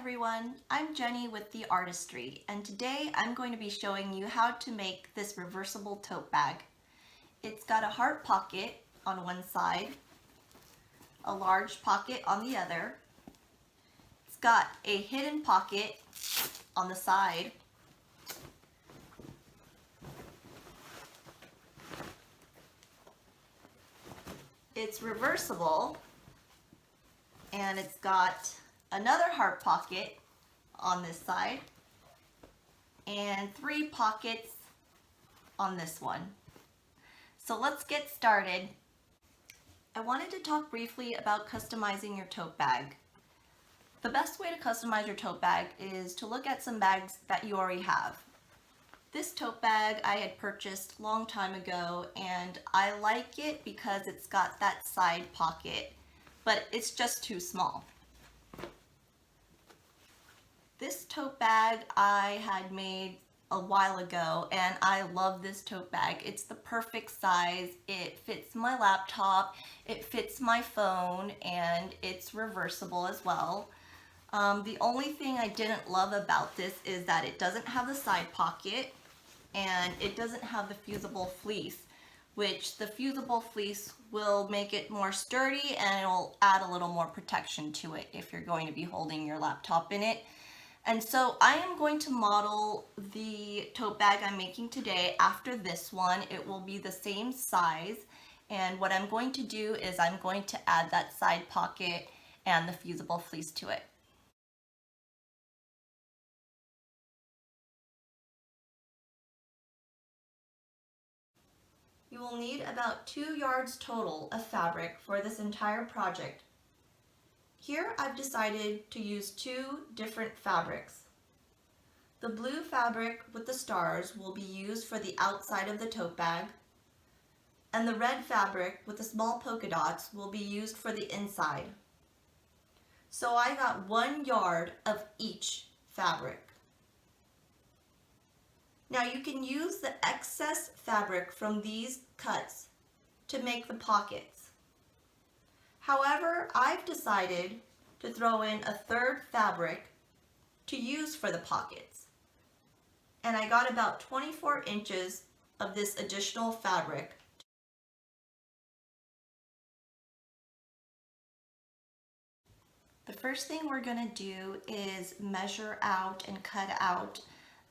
everyone, I'm Jenny with The Artistry, and today I'm going to be showing you how to make this reversible tote bag. It's got a heart pocket on one side, a large pocket on the other. It's got a hidden pocket on the side. It's reversible, and it's got another heart pocket on this side and 3 pockets on this one. So let's get started. I wanted to talk briefly about customizing your tote bag. The best way to customize your tote bag is to look at some bags that you already have. This tote bag I had purchased a long time ago, and I like it because it's got that side pocket, but it's just too small. This tote bag I had made a while ago, and I love this tote bag. It's the perfect size. It fits my laptop, it fits my phone, and it's reversible as well. The only thing I didn't love about this is that it doesn't have the side pocket and it doesn't have the fusible fleece, which the fusible fleece will make it more sturdy and it'll add a little more protection to it if you're going to be holding your laptop in it. And so I am going to model the tote bag I'm making today after this one. It will be the same size, and what I'm going to do is I'm going to add that side pocket and the fusible fleece to it. You will need about 2 yards total of fabric for this entire project. Here I've decided to use 2 different fabrics. The blue fabric with the stars will be used for the outside of the tote bag, and the red fabric with the small polka dots will be used for the inside. So I got 1 yard of each fabric. Now you can use the excess fabric from these cuts to make the pockets. However, I've decided to throw in a 3rd fabric to use for the pockets. And I got about 24 inches of this additional fabric. The first thing we're going to do is measure out and cut out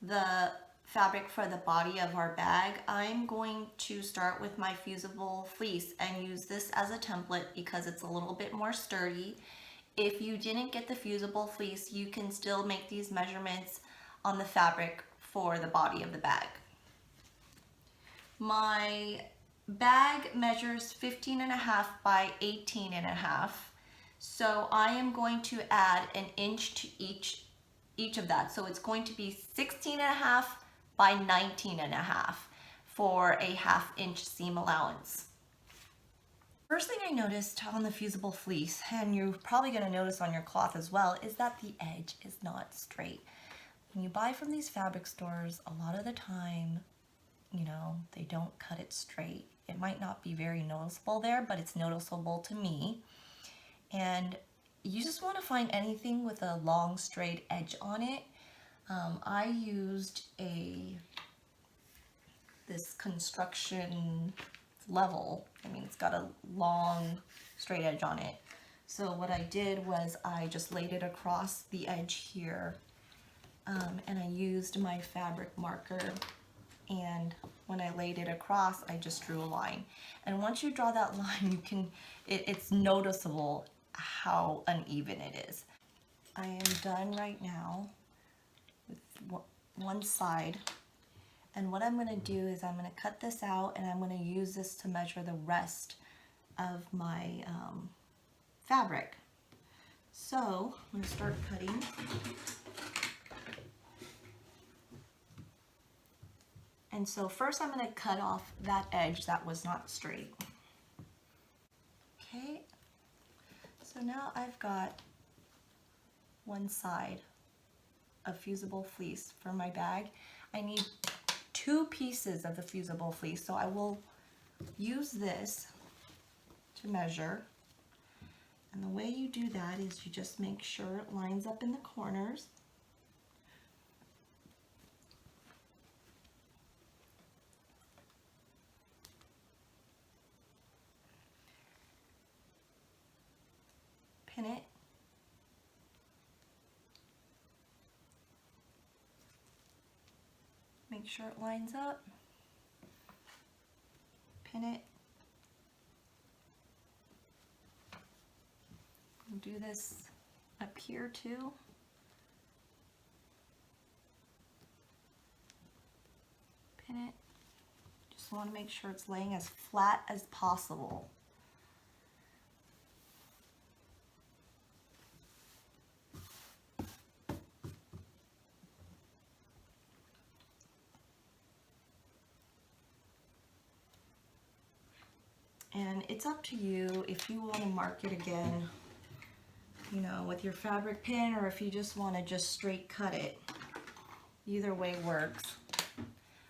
the fabric for the body of our bag. I'm going to start with my fusible fleece and use this as a template because it's a little bit more sturdy. If you didn't get the fusible fleece, you can still make these measurements on the fabric for the body of the bag. My bag measures 15.5 by 18.5, so I am going to add an inch to each of that. So it's going to be 16.5 by 19.5 for a 1/2 inch seam allowance. First thing I noticed on the fusible fleece, and you're probably going to notice on your cloth as well, is that the edge is not straight. When you buy from these fabric stores, a lot of the time, they don't cut it straight. It might not be very noticeable there, but it's noticeable to me. And you just want to find anything with a long straight edge on it. I used this construction level. It's got a long straight edge on it. So what I did was I just laid it across the edge here, and I used my fabric marker, and when I laid it across, I just drew a line. And once you draw that line, it's noticeable how uneven it is. I am done right now with one side, and what I'm going to do is I'm going to cut this out, and I'm going to use this to measure the rest of my fabric. So I'm going to start cutting. And so first I'm going to cut off that edge that was not straight. Okay, so now I've got one side of fusible fleece for my bag. I need 2 pieces of the fusible fleece, so I will use this to measure, And the way you do that is you just make sure it lines up in the corners. Pin it. Make sure it lines up. Pin it. And do this up here too. Pin it. Just want to make sure it's laying as flat as possible. And it's up to you if you want to mark it again, you know, with your fabric pin, or if you just want to just straight cut it. Either way works.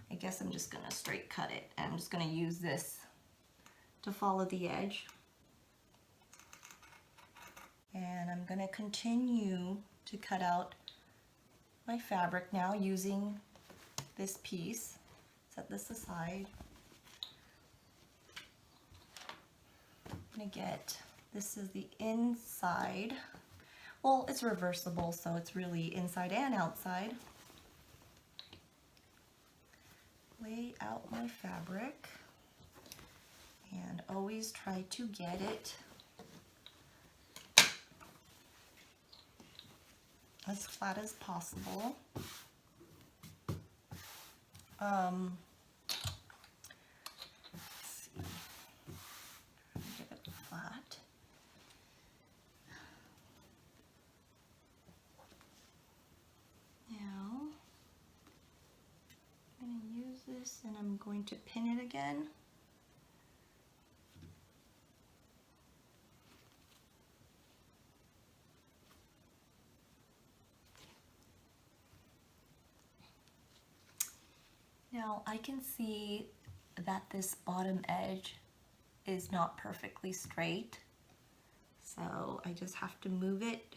I guess I'm just going to straight cut it. I'm just going to use this to follow the edge. And I'm going to continue to cut out my fabric now using this piece. Set this aside. I'm going to get, this is the inside. Well, it's reversible, so it's really inside and outside. Lay out my fabric and always try to get it as flat as possible. Let's see. Get it flat. Now I'm going to use this and I'm going to pin it again. Now I can see that this bottom edge is not perfectly straight, so I just have to move it.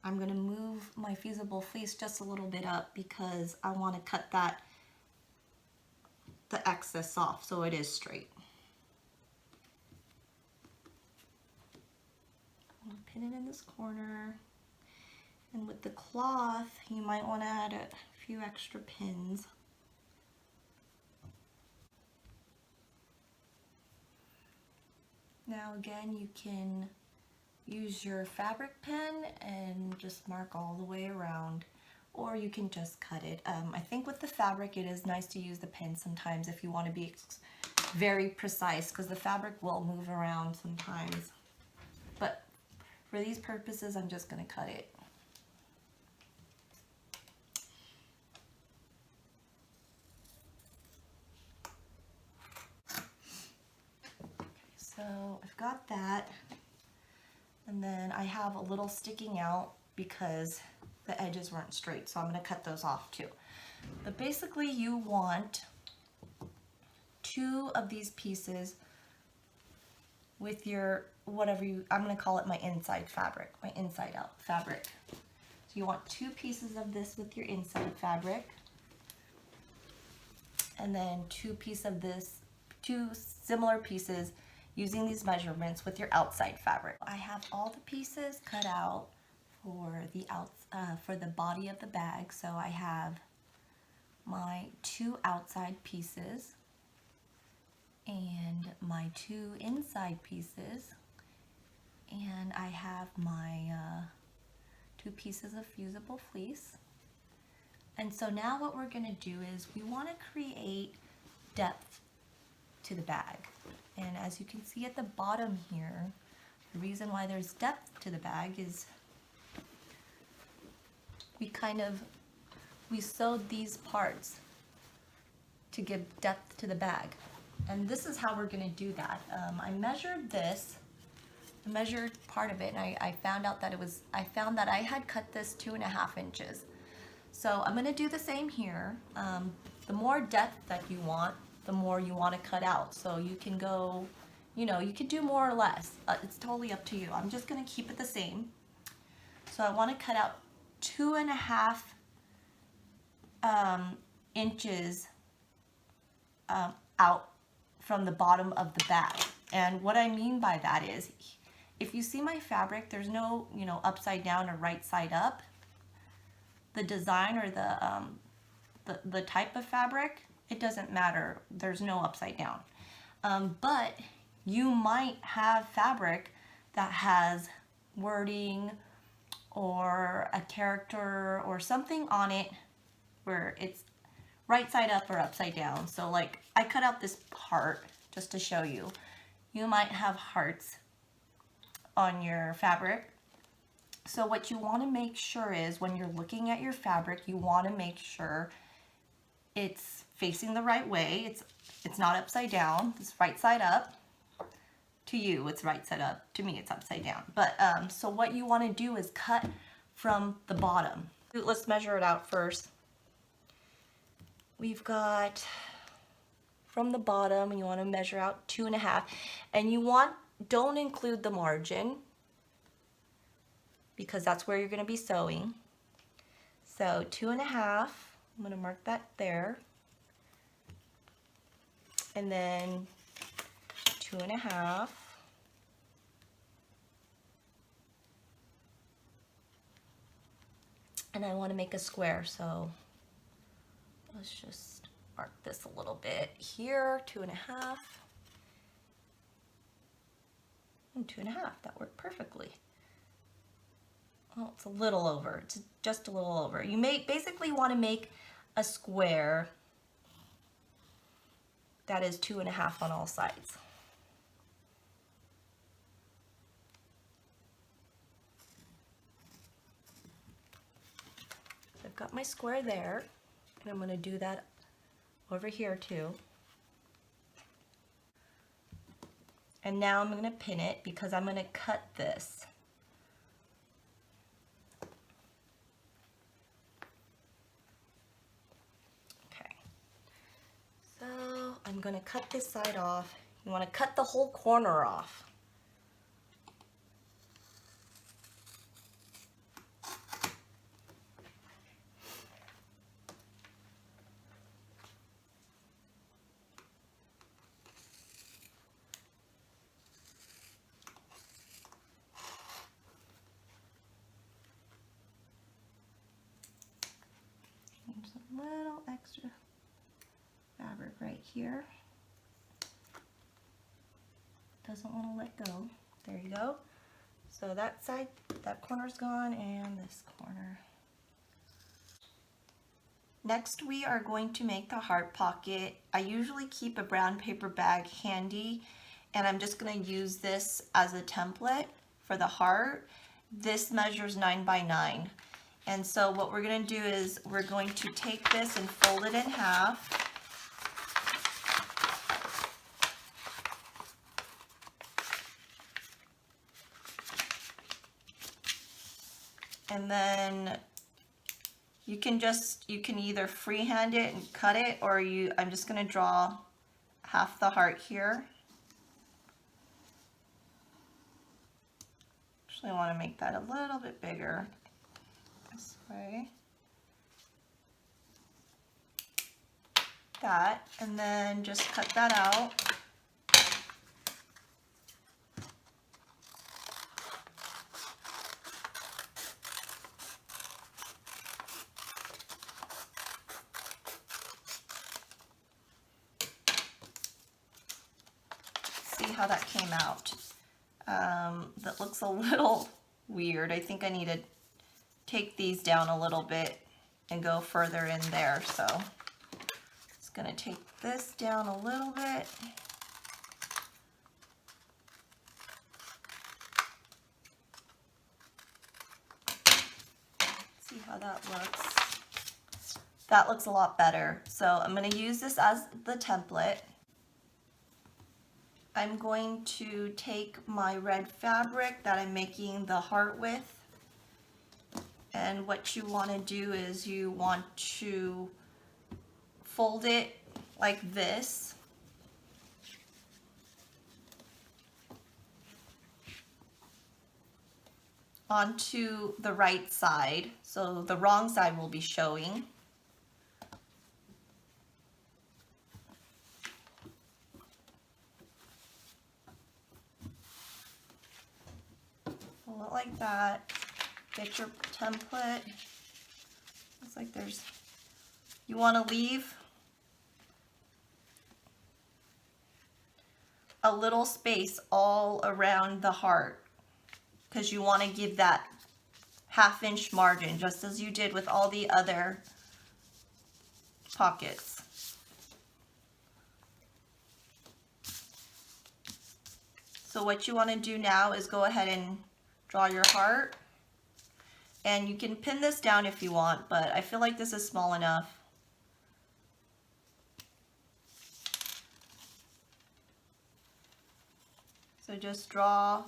I'm going to move my fusible fleece just a little bit up because I want to cut the excess off so it is straight. I'm going to pin it in this corner, and with the cloth you might want to add a few extra pins. Now again, you can use your fabric pen and just mark all the way around, or you can just cut it. I think with the fabric it is nice to use the pen sometimes if you want to be very precise, because the fabric will move around sometimes. But for these purposes I'm just going to cut it. So I've got that, and then I have a little sticking out because the edges weren't straight, so I'm going to cut those off too. But basically you want 2 of these pieces with your whatever I'm going to call it my inside fabric, my inside out fabric. So you want 2 pieces of this with your inside fabric, and then 2 pieces of this, 2 similar pieces using these measurements with your outside fabric. I have all the pieces cut out for the body of the bag. So I have my 2 outside pieces and my 2 inside pieces, and I have my 2 pieces of fusible fleece. And so now what we're going to do is we want to create depth to the bag. And as you can see at the bottom here, the reason why there's depth to the bag is we sewed these parts to give depth to the bag. And this is how we're going to do that. I measured this, I measured part of it, and I found out that I found that I had cut this 2.5 inches. So I'm going to do the same here. The more depth that you want, the more you want to cut out. So you can go, you know, you could do more or less. It's totally up to you. I'm just gonna keep it the same. So I want to cut out 2.5 inches out from the bottom of the bag. And what I mean by that is, if you see my fabric, there's no, you know, upside down or right side up. The design or the type of fabric, it doesn't matter. There's no upside down. But you might have fabric that has wording or a character or something on it where it's right side up or upside down. So like I cut out this heart just to show you. You might have hearts on your fabric. So what you want to make sure is when you're looking at your fabric, you want to make sure it's facing the right way. It's not upside down. It's right side up. To you, it's right side up. To me, it's upside down. But so what you want to do is cut from the bottom. Let's measure it out first. We've got from the bottom, you want to measure out 2.5, and you want, don't include the margin because that's where you're going to be sewing. So 2.5, I'm going to mark that there, and then 2.5, and I want to make a square, so let's just mark this a little bit here, 2.5, and 2.5, that worked perfectly. Oh, it's a little over, it's just a little over. You basically want to make a square that is 2.5 on all sides. So I've got my square there, and I'm going to do that over here too. And now I'm going to pin it because I'm going to cut this. Okay. So I'm going to cut this side off. You want to cut the whole corner off. A little extra fabric right here. Doesn't want to let go. There you go. So that side, that corner's gone, and this corner. Next, we are going to make the heart pocket. I usually keep a brown paper bag handy, and I'm just going to use this as a template for the heart. This measures 9 by 9. And so what we're going to do is we're going to take this and fold it in half. And then you can either freehand it and cut it, or I'm just going to draw half the heart here. Actually, I want to make that a little bit bigger. This way. That, and then just cut that out. See how that came out. That looks a little weird. I think I need to take these down a little bit and go further in there. So just going to take this down a little bit. See how that looks. That looks a lot better. So I'm going to use this as the template. I'm going to take my red fabric that I'm making the heart with. And what you want to do is you want to fold it like this. onto the right side, so the wrong side will be showing. Pull it like that. Get your template. Looks like you want to leave a little space all around the heart because you want to give that 1/2 inch margin, just as you did with all the other pockets. So what you want to do now is go ahead and draw your heart, and you can pin this down if you want, but I feel like this is small enough. So just draw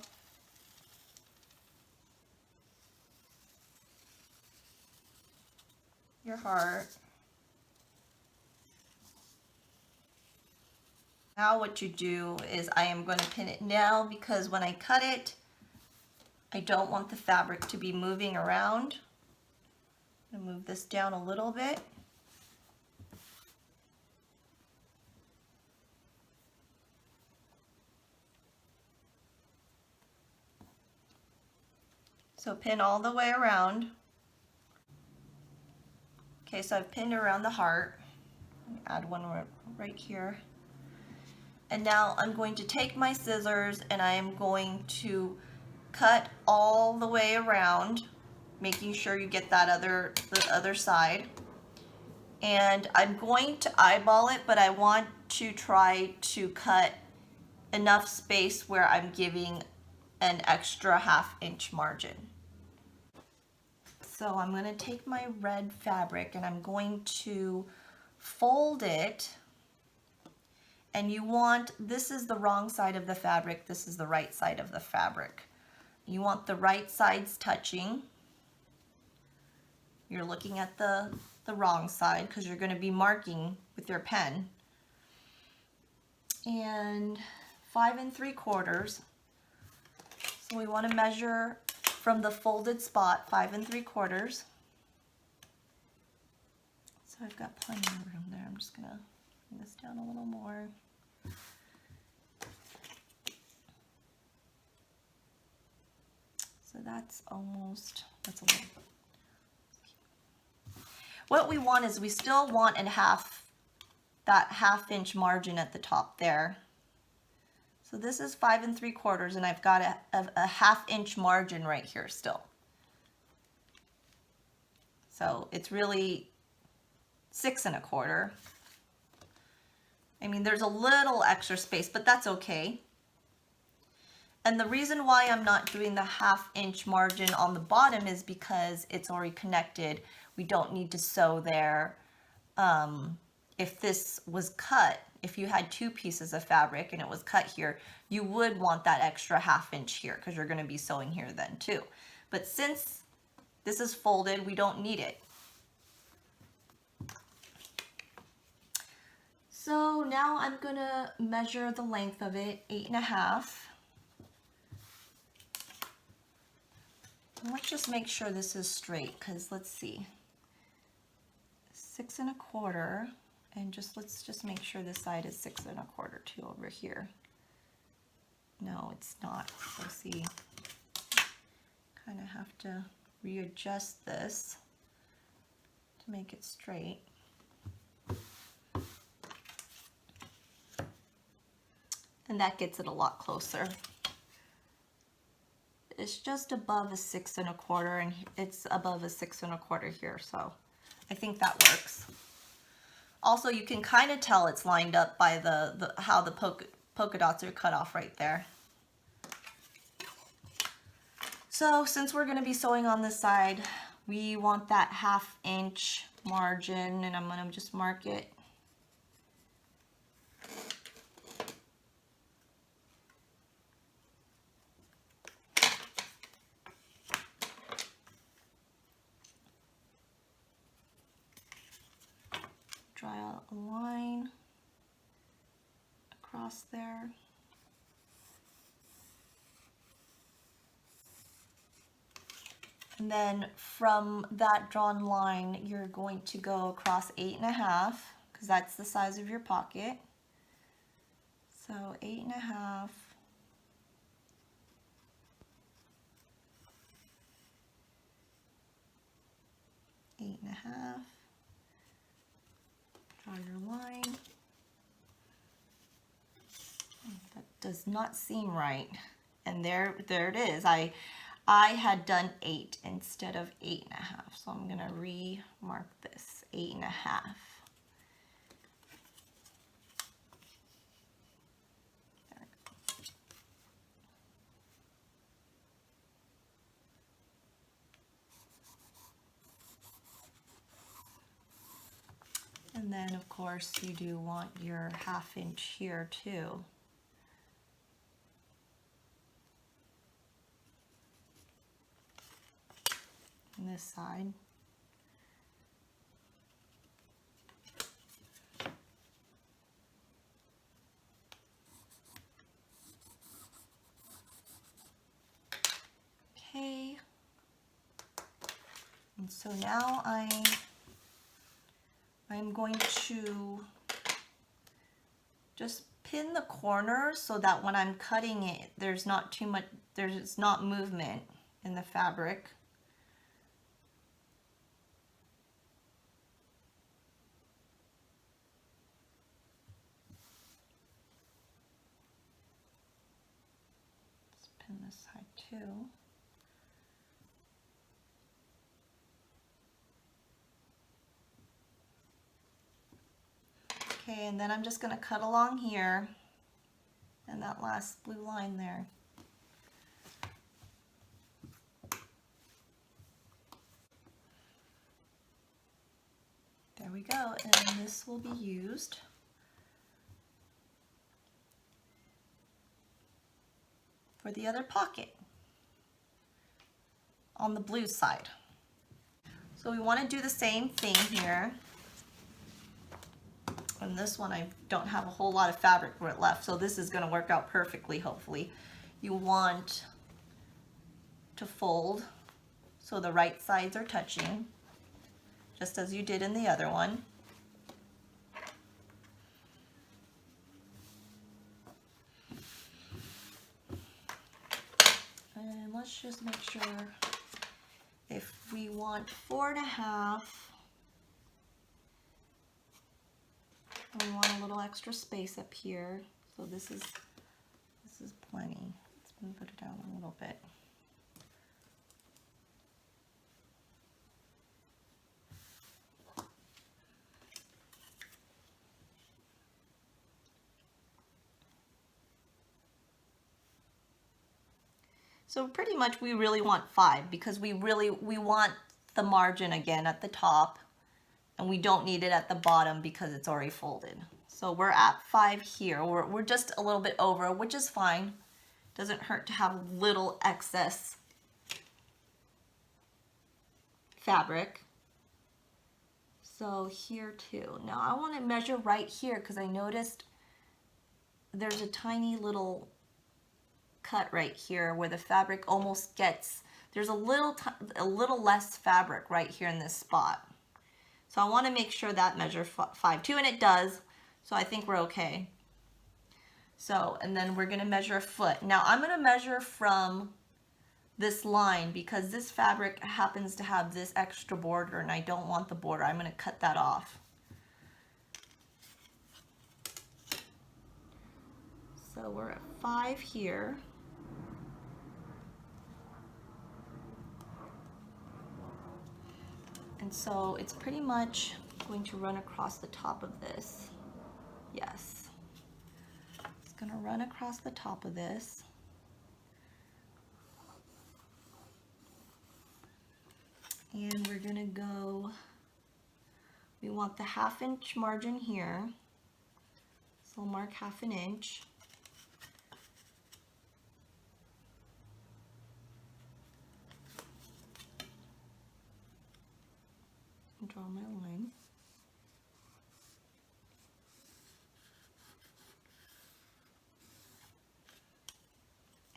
your heart. Now what you do is I am going to pin it now because when I cut it, I don't want the fabric to be moving around. I'm going to move this down a little bit. So pin all the way around. Okay, so I've pinned around the heart. Add one right here. And now I'm going to take my scissors and I am going to cut all the way around, making sure you get that the other side. And I'm going to eyeball it, but I want to try to cut enough space where I'm giving an extra 1/2 inch margin. So I'm going to take my red fabric and I'm going to fold it, and this is the wrong side of the fabric, this is the right side of the fabric. You want the right sides touching. You're looking at the wrong side because you're going to be marking with your pen. And 5 3/4. So we want to measure from the folded spot 5 3/4. So I've got plenty of room there. I'm just gonna bring this down a little more. So that's a little. What we want is we still want that 1/2 inch margin at the top there. So this is 5 3/4, and I've got a 1/2 inch margin right here still. So it's really 6 1/4. I mean, there's a little extra space, but that's okay. And the reason why I'm not doing the 1/2 inch margin on the bottom is because it's already connected. We don't need to sew there. If this was cut, if you had 2 pieces of fabric and it was cut here, you would want that extra 1/2 inch here because you're going to be sewing here then too. But since this is folded, we don't need it. So now I'm going to measure the length of it, 8 1/2. Let's just make sure this is straight, because let's see, 6 1/4. And let's just make sure this side is 6 1/4 too over here. No, it's not. So see, kind of have to readjust this to make it straight. And that gets it a lot closer. It's just above a 6 1/4, and it's above a 6 1/4 here. So I think that works. Also, you can kind of tell it's lined up by how the polka dots are cut off right there. So since we're going to be sewing on this side, we want that 1/2 inch margin, and I'm going to just mark it. Draw a line across there. And then from that drawn line, you're going to go across 8.5, because that's the size of your pocket. So 8.5. Eight and a half. Draw your line. That does not seem right. And there it is. I had done 8 instead of 8.5. So I'm gonna remark this 8.5. And then of course you do want your 1/2 inch here too. On this side. Okay. And so now I'm going to just pin the corners so that when I'm cutting it, there's not too much, there's not movement in the fabric. Let's pin this side too. Okay, and then I'm just going to cut along here and that last blue line there. There we go, and this will be used for the other pocket on the blue side. So we want to do the same thing here. And this one I don't have a whole lot of fabric left, so this is going to work out perfectly, hopefully. You want to fold so the right sides are touching, just as you did in the other one. And let's just make sure if we want 4.5, we want a little extra space up here. So this is plenty. Let's put it down a little bit. So pretty much we really want 5 because we want the margin again at the top, and we don't need it at the bottom because it's already folded. So we're at 5 here. We're just a little bit over, which is fine. Doesn't hurt to have a little excess fabric. So here too. Now I want to measure right here because I noticed there's a tiny little cut right here where the fabric almost gets, there's a little less fabric right here in this spot. So I want to make sure that measures 5 too, and it does. So I think we're okay. So, and then we're going to measure a foot. Now I'm going to measure from this line because this fabric happens to have this extra border and I don't want the border. I'm going to cut that off. So we're at 5 here. And so it's pretty much going to run across the top of this. Yes. It's going to run across the top of this. And we're going to go, we want the 1/2 inch margin here. So we'll mark 1/2 inch. Draw my line.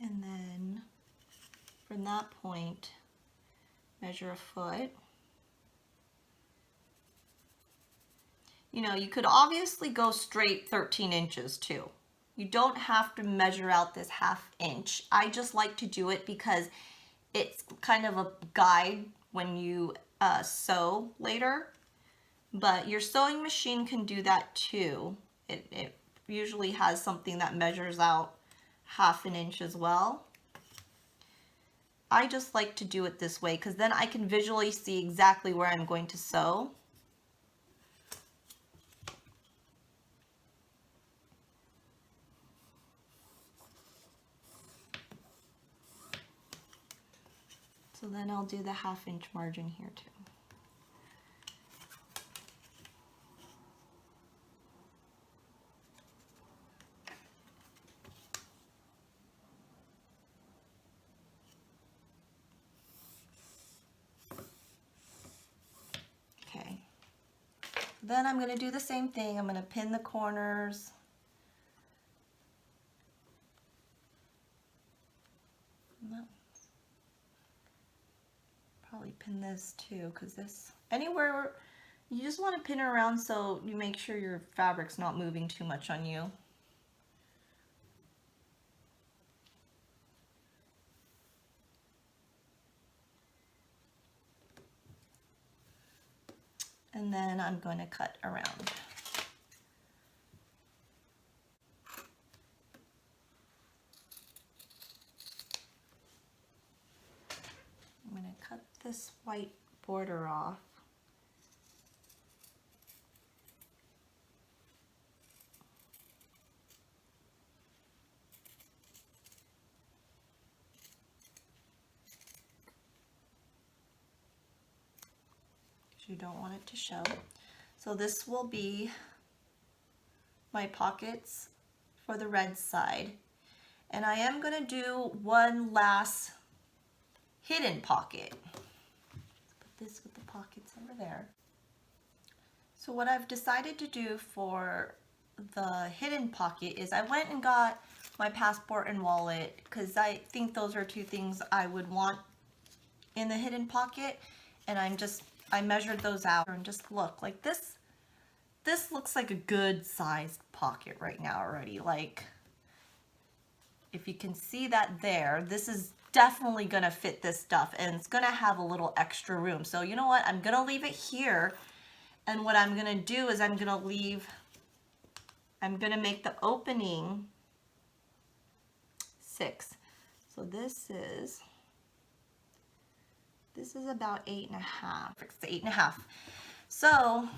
And then from that point, measure a foot. You know, you could obviously go straight 13 inches too. You don't have to measure out this 1/2 inch. I just like to do it because it's kind of a guide when you sew later. But your sewing machine can do that too. It usually has something that measures out 1/2 inch as well. I just like to do it this way because then I can visually see exactly where I'm going to sew. So then I'll do the 1/2 inch margin here too. Okay. Then I'm going to do the same thing. I'm going to pin the corners. No. Probably pin this too, because this, anywhere, you just want to pin it around so you make sure your fabric's not moving too much on you. And then I'm going to cut around. I'm going to cut this white border off. You don't want it to show. So this will be my pockets for the red side. And I am going to do one last hidden pocket. Put this with the pockets over there. So what I've decided to do for the hidden pocket is I went and got my passport and wallet because I think those are two things I would want in the hidden pocket, and I measured those out and just look like this. This looks like a good sized pocket right now already. Like, if you can see that there, this is definitely gonna fit this stuff, and it's gonna have a little extra room. So you know what, I'm gonna leave it here, and what I'm gonna do is I'm gonna make the opening 6. So this is about 8.5. It's 8.5. So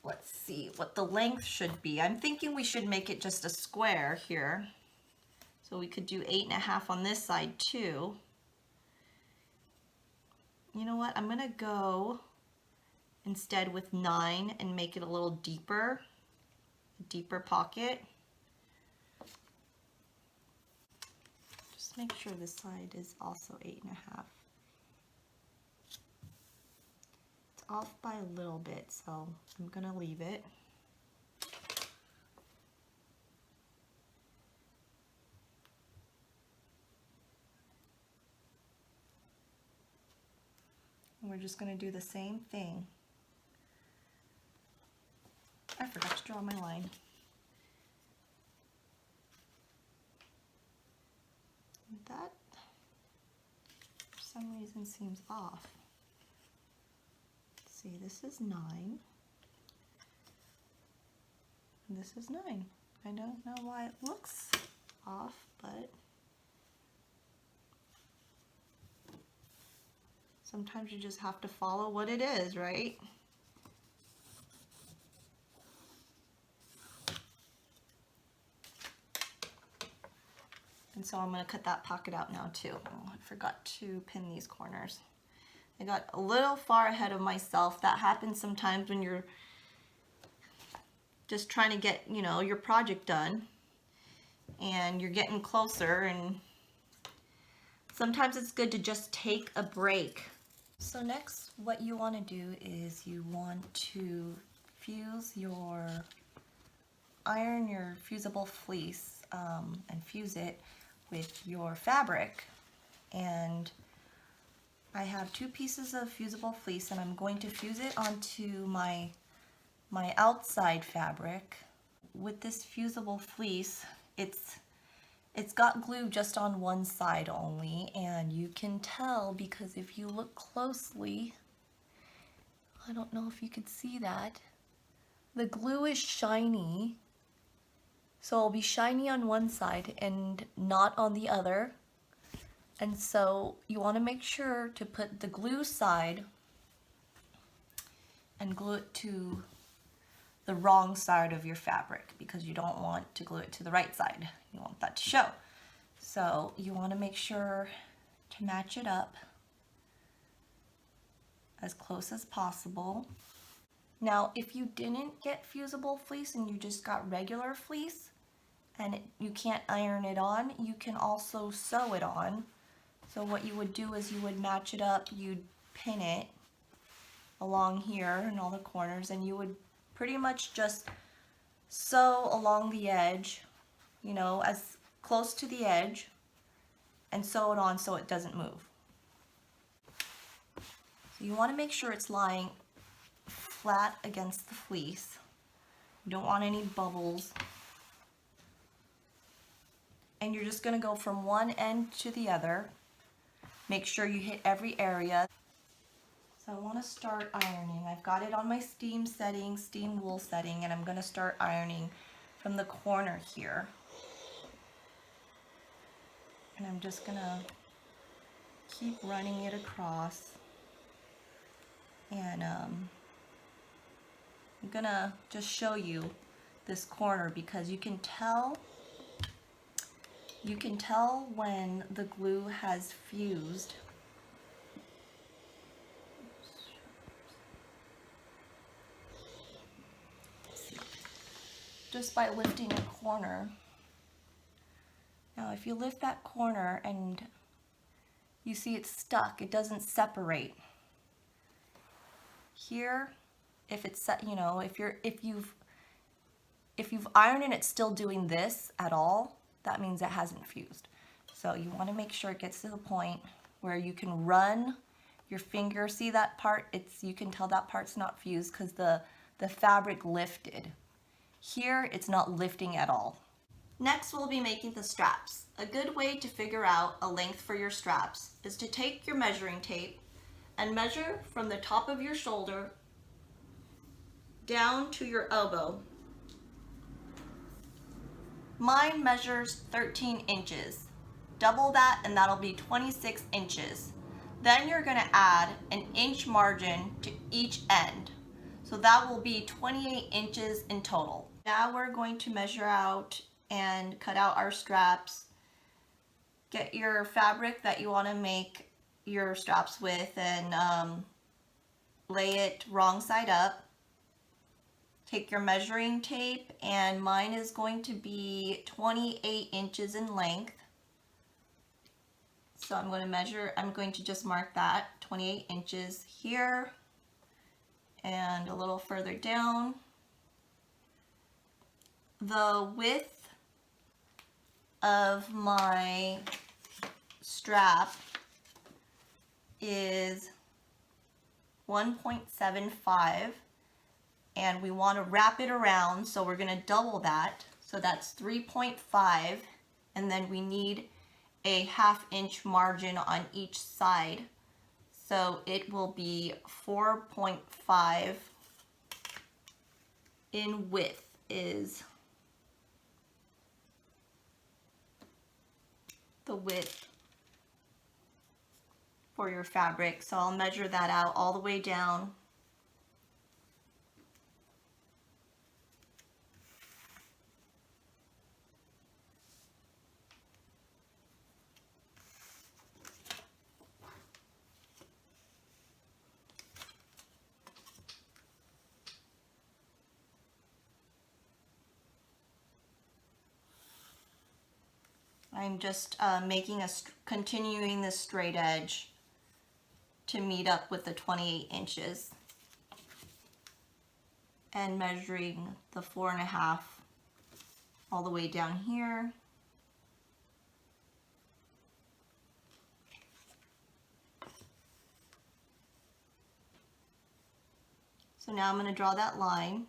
let's see what the length should be. I'm thinking we should make it just a square here. So we could do 8.5 on this side too. You know what? I'm gonna go instead with 9 and make it a little deeper pocket. Just make sure this side is also 8.5. It's off by a little bit, so I'm gonna leave it. And we're just gonna do the same thing. I forgot to draw my line. That, for some reason, seems off. Let's see, this is 9. And this is 9. I don't know why it looks off, but sometimes you just have to follow what it is, right? And so I'm going to cut that pocket out now too. Oh, I forgot to pin these corners. I got a little far ahead of myself. That happens sometimes when you're just trying to get, you know, your project done and you're getting closer, and sometimes it's good to just take a break. So next, what you want to do is you want to iron your fusible fleece and fuse it with your fabric. and I have 2 pieces of fusible fleece, and I'm going to fuse it onto my outside fabric. With this fusible fleece, it's got glue just on one side only, and you can tell because if you look closely, I don't know if you could see that, the glue is shiny. So it'll be shiny on one side and not on the other. And so you want to make sure to put the glue side and glue it to the wrong side of your fabric, because you don't want to glue it to the right side. You want that to show. So you want to make sure to match it up as close as possible. Now, if you didn't get fusible fleece and you just got regular fleece and you can't iron it on, you can also sew it on. So what you would do is you would match it up, you'd pin it along here in all the corners, and you would pretty much just sew along the edge, you know, as close to the edge, and sew it on so it doesn't move. So you want to make sure it's lying flat against the fleece. You don't want any bubbles. And you're just going to go from one end to the other. Make sure you hit every area. So I want to start ironing. I've got it on my steam setting, steam wool setting, and I'm going to start ironing from the corner here. And I'm just going to keep running it across. And I'm going to just show you this corner because you can tell when the glue has fused. Just by lifting a corner. Now if you lift that corner and you see it's stuck, it doesn't separate. Here, if it's set, you know, if you've ironed and it's still doing this at all, that means it hasn't fused. So you want to make sure it gets to the point where you can run your finger. See that part? You can tell that part's not fused because the fabric lifted. Here, it's not lifting at all. Next, we'll be making the straps. A good way to figure out a length for your straps is to take your measuring tape and measure from the top of your shoulder down to your elbow. Mine measures 13 inches. Double that and that'll be 26 inches. Then you're going to add an inch margin to each end. So that will be 28 inches in total. Now we're going to measure out and cut out our straps. Get your fabric that you want to make your straps with and lay it wrong side up. Take your measuring tape, and mine is going to be 28 inches in length. So I'm going to just mark that 28 inches here and a little further down. The width of my strap is 1.75, and we want to wrap it around, so we're going to double that. So that's 3.5, and then we need a 1/2 inch margin on each side. So it will be 4.5 in width is the width for your fabric. So I'll measure that out all the way down. I'm just continuing this straight edge to meet up with the 28 inches and measuring the 4.5 all the way down here. So now I'm going to draw that line.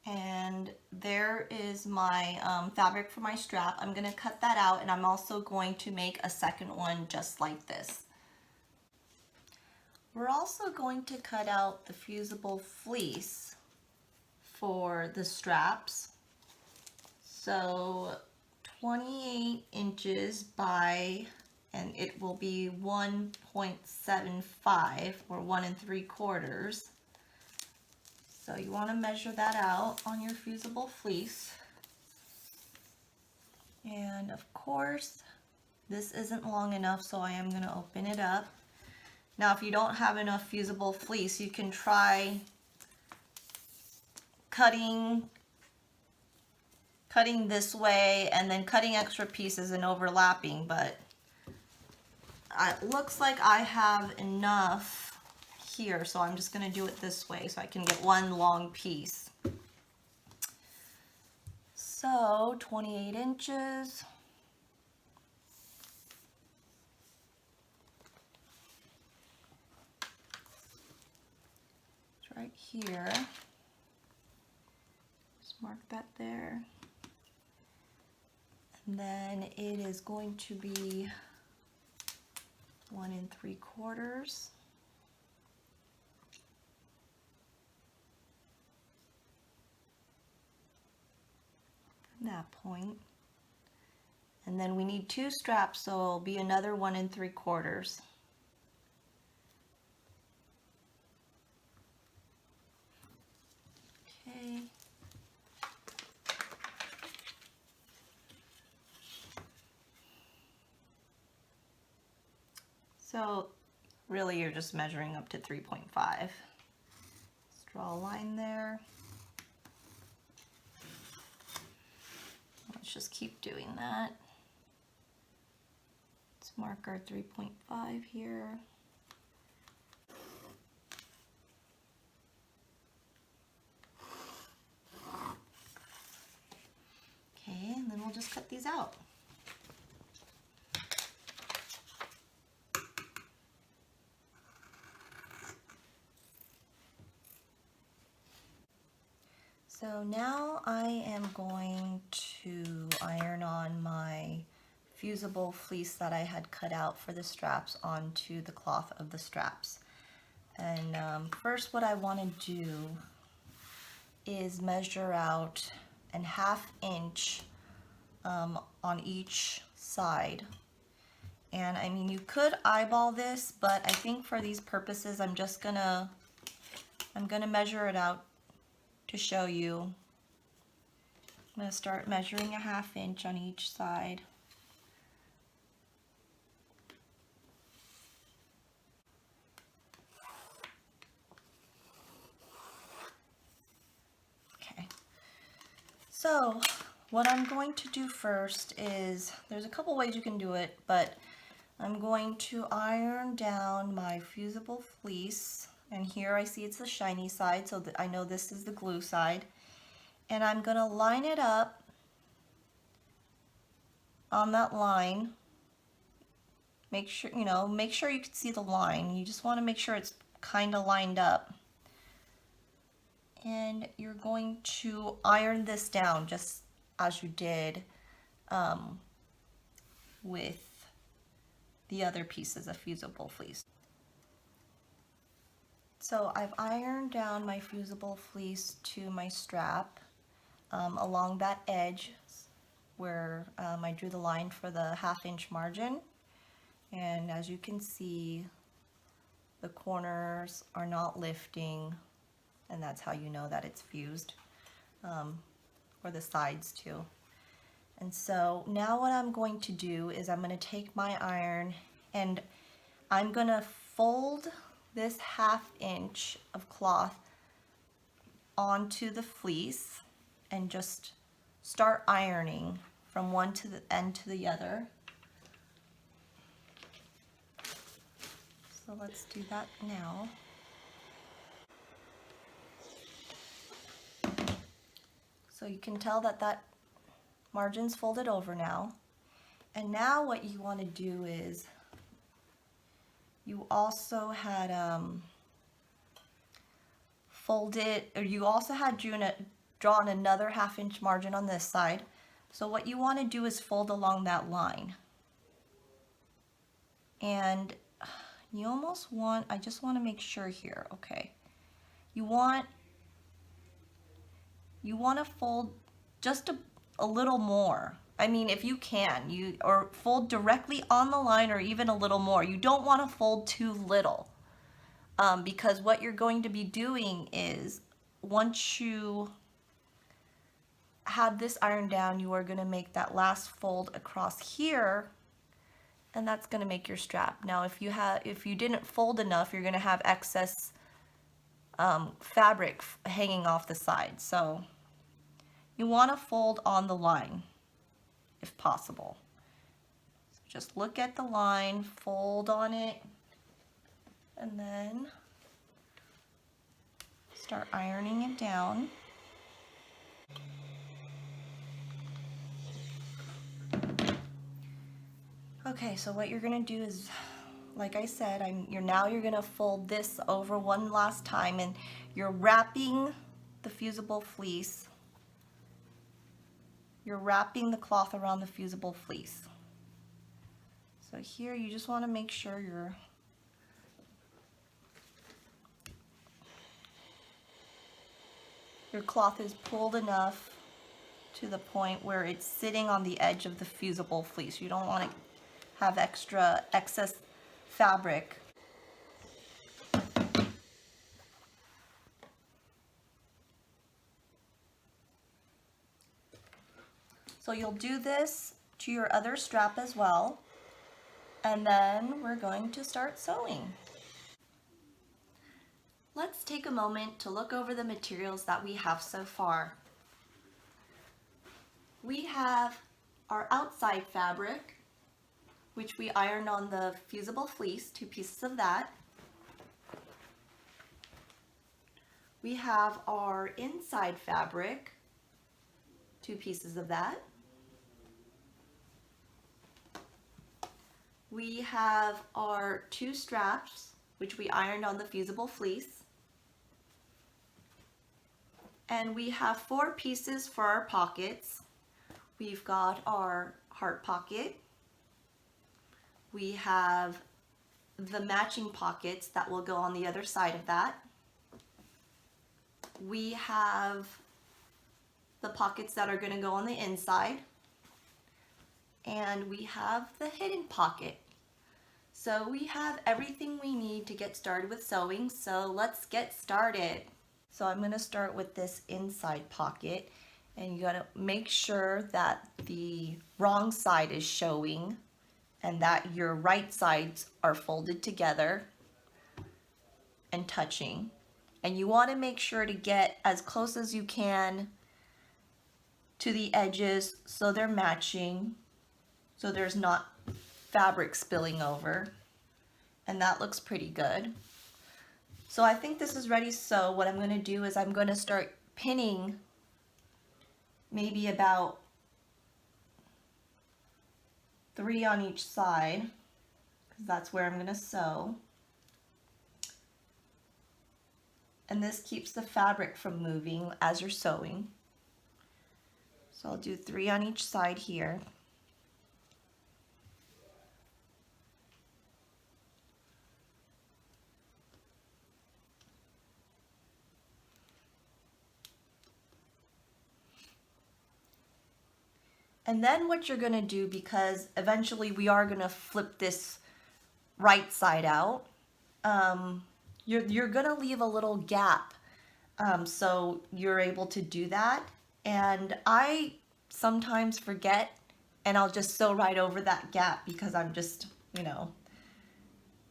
And there is my fabric for my strap. I'm going to cut that out, and I'm also going to make a second one just like this. We're also going to cut out the fusible fleece for the straps. So 28 inches by, and it will be 1.75 or 1 3/4. So you want to measure that out on your fusible fleece. And of course, this isn't long enough, so I am going to open it up. Now, if you don't have enough fusible fleece, you can try cutting this way and then cutting extra pieces and overlapping, but it looks like I have enough here, so I'm just going to do it this way so I can get one long piece. So 28 inches. It's right here. Just mark that there. And then it is going to be 1 3/4. That point. And then we need 2 straps, so it'll be another 1 3/4. Okay. So really you're just measuring up to 3.5. Let's draw a line there. Let's just keep doing that. Let's mark our 3.5 here. Okay, and then we'll just cut these out. So now I am going to iron on my fusible fleece that I had cut out for the straps onto the cloth of the straps. And first what I want to do is measure out a 1/2 inch on each side. And I mean, you could eyeball this, but I think for these purposes I'm gonna measure it out to show you. I'm going to start measuring a 1/2 inch on each side. Okay, so what I'm going to do first is, there's a couple ways you can do it, but I'm going to iron down my fusible fleece. And here I see it's the shiny side, so that I know this is the glue side. And I'm going to line it up on that line. Make sure, make sure you can see the line. You just want to make sure it's kind of lined up. And you're going to iron this down just as you did with the other pieces of fusible fleece. So I've ironed down my fusible fleece to my strap along that edge where I drew the line for the 1/2 inch margin. And as you can see, the corners are not lifting, and that's how you know that it's fused, or the sides too. And so now what I'm going to do is I'm going to take my iron and I'm going to fold this 1/2 inch of cloth onto the fleece and just start ironing from one to the end to the other. So let's do that now. So you can tell that that margin's folded over now. And now what you want to do is, you also had drawn another 1/2 inch margin on this side. So what you want to do is fold along that line. And you almost want, I just want to make sure here, okay. You want to fold just a little more. I mean, if you can, or fold directly on the line or even a little more. You don't want to fold too little, because what you're going to be doing is, once you have this ironed down, you are going to make that last fold across here, and that's going to make your strap. Now, if you didn't fold enough, you're going to have excess fabric hanging off the side. So you want to fold on the line if possible. So just look at the line, fold on it, and then start ironing it down. Okay, so what you're gonna do is, like I said, you're gonna fold this over one last time, and you're wrapping the fusible fleece. You're wrapping the cloth around the fusible fleece. So here you just want to make sure your cloth is pulled enough to the point where it's sitting on the edge of the fusible fleece. You don't want to have excess fabric. So you'll do this to your other strap as well, and then we're going to start sewing. Let's take a moment to look over the materials that we have so far. We have our outside fabric, which we ironed on the fusible fleece, 2 pieces of that. We have our inside fabric, 2 pieces of that. We have our 2 straps, which we ironed on the fusible fleece. And we have 4 pieces for our pockets. We've got our heart pocket. We have the matching pockets that will go on the other side of that. We have the pockets that are going to go on the inside. And we have the hidden pocket. So we have everything we need to get started with sewing, so let's get started. So I'm going to start with this inside pocket, and you got to make sure that the wrong side is showing and that your right sides are folded together and touching. And you want to make sure to get as close as you can to the edges so they're matching, so there's not fabric spilling over, and that looks pretty good. So I think this is ready to sew. What I'm going to do is I'm going to start pinning maybe about 3 on each side, because that's where I'm going to sew. And this keeps the fabric from moving as you're sewing. So I'll do 3 on each side here. And then what you're going to do, because eventually we are going to flip this right side out, you're going to leave a little gap so you're able to do that. And I sometimes forget, and I'll just sew right over that gap because I'm just,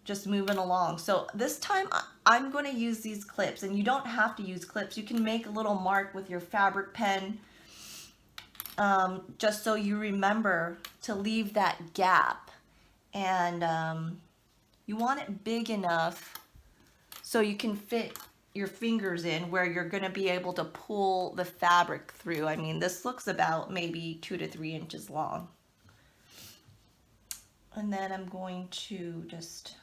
just moving along. So this time I'm going to use these clips, and you don't have to use clips. You can make a little mark with your fabric pen just so you remember to leave that gap. And you want it big enough so you can fit your fingers in where you're going to be able to pull the fabric through. I mean, this looks about maybe 2 to 3 inches long. And then I'm going to just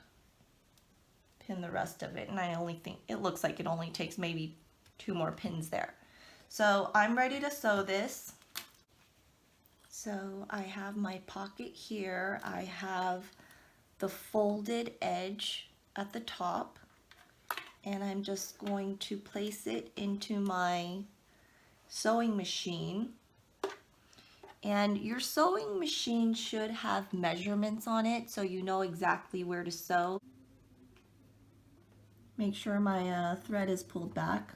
pin the rest of it, and I only think it looks like it only takes maybe 2 more pins there. So I'm ready to sew this. So I have my pocket here. I have the folded edge at the top, and I'm just going to place it into my sewing machine. And your sewing machine should have measurements on it so you know exactly where to sew. Make sure my thread is pulled back.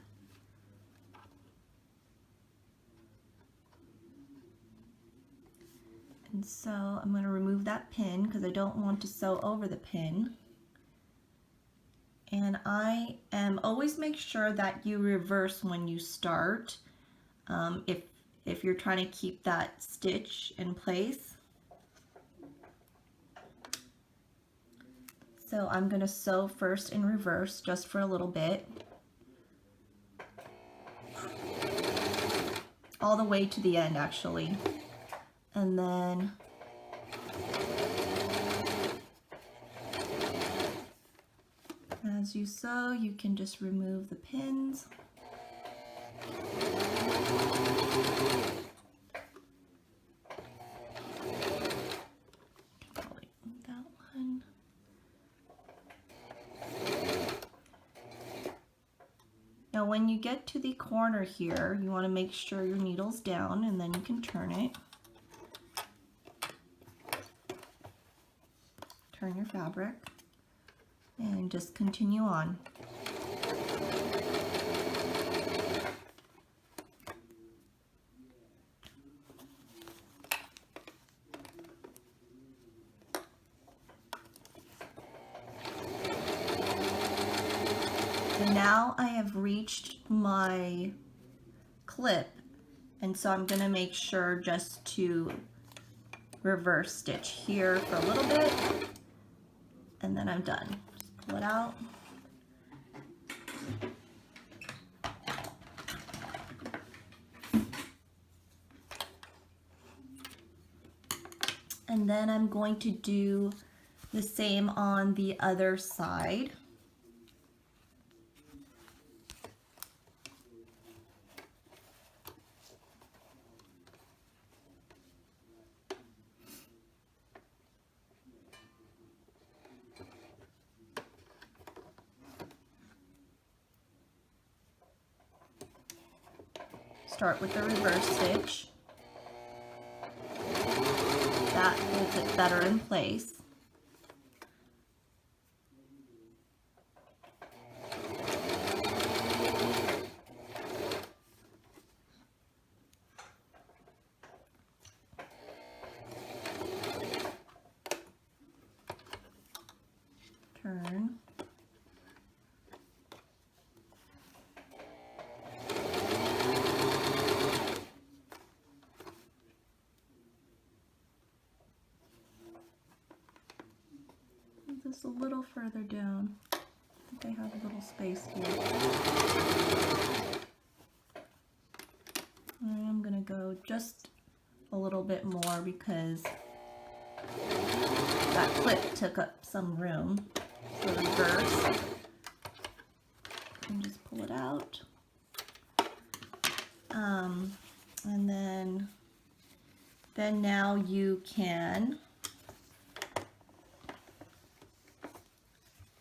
And so I'm going to remove that pin because I don't want to sew over the pin. And always make sure that you reverse when you start if you're trying to keep that stitch in place. So I'm going to sew first in reverse just for a little bit, all the way to the end actually. And then as you sew, you can just remove the pins. Probably that one. Now when you get to the corner here, you want to make sure your needle's down, and then you can turn it. Turn your fabric and just continue on. And now I have reached my clip, and so I'm going to make sure just to reverse stitch here for a little bit, and then I'm done. Just pull it out. And then I'm going to do the same on the other side. Start with the reverse stitch. That holds it better in place. Turn. Just a little further down. I think I have a little space here. And I'm gonna go just a little bit more because that clip took up some room. So reverse and just pull it out. And then now you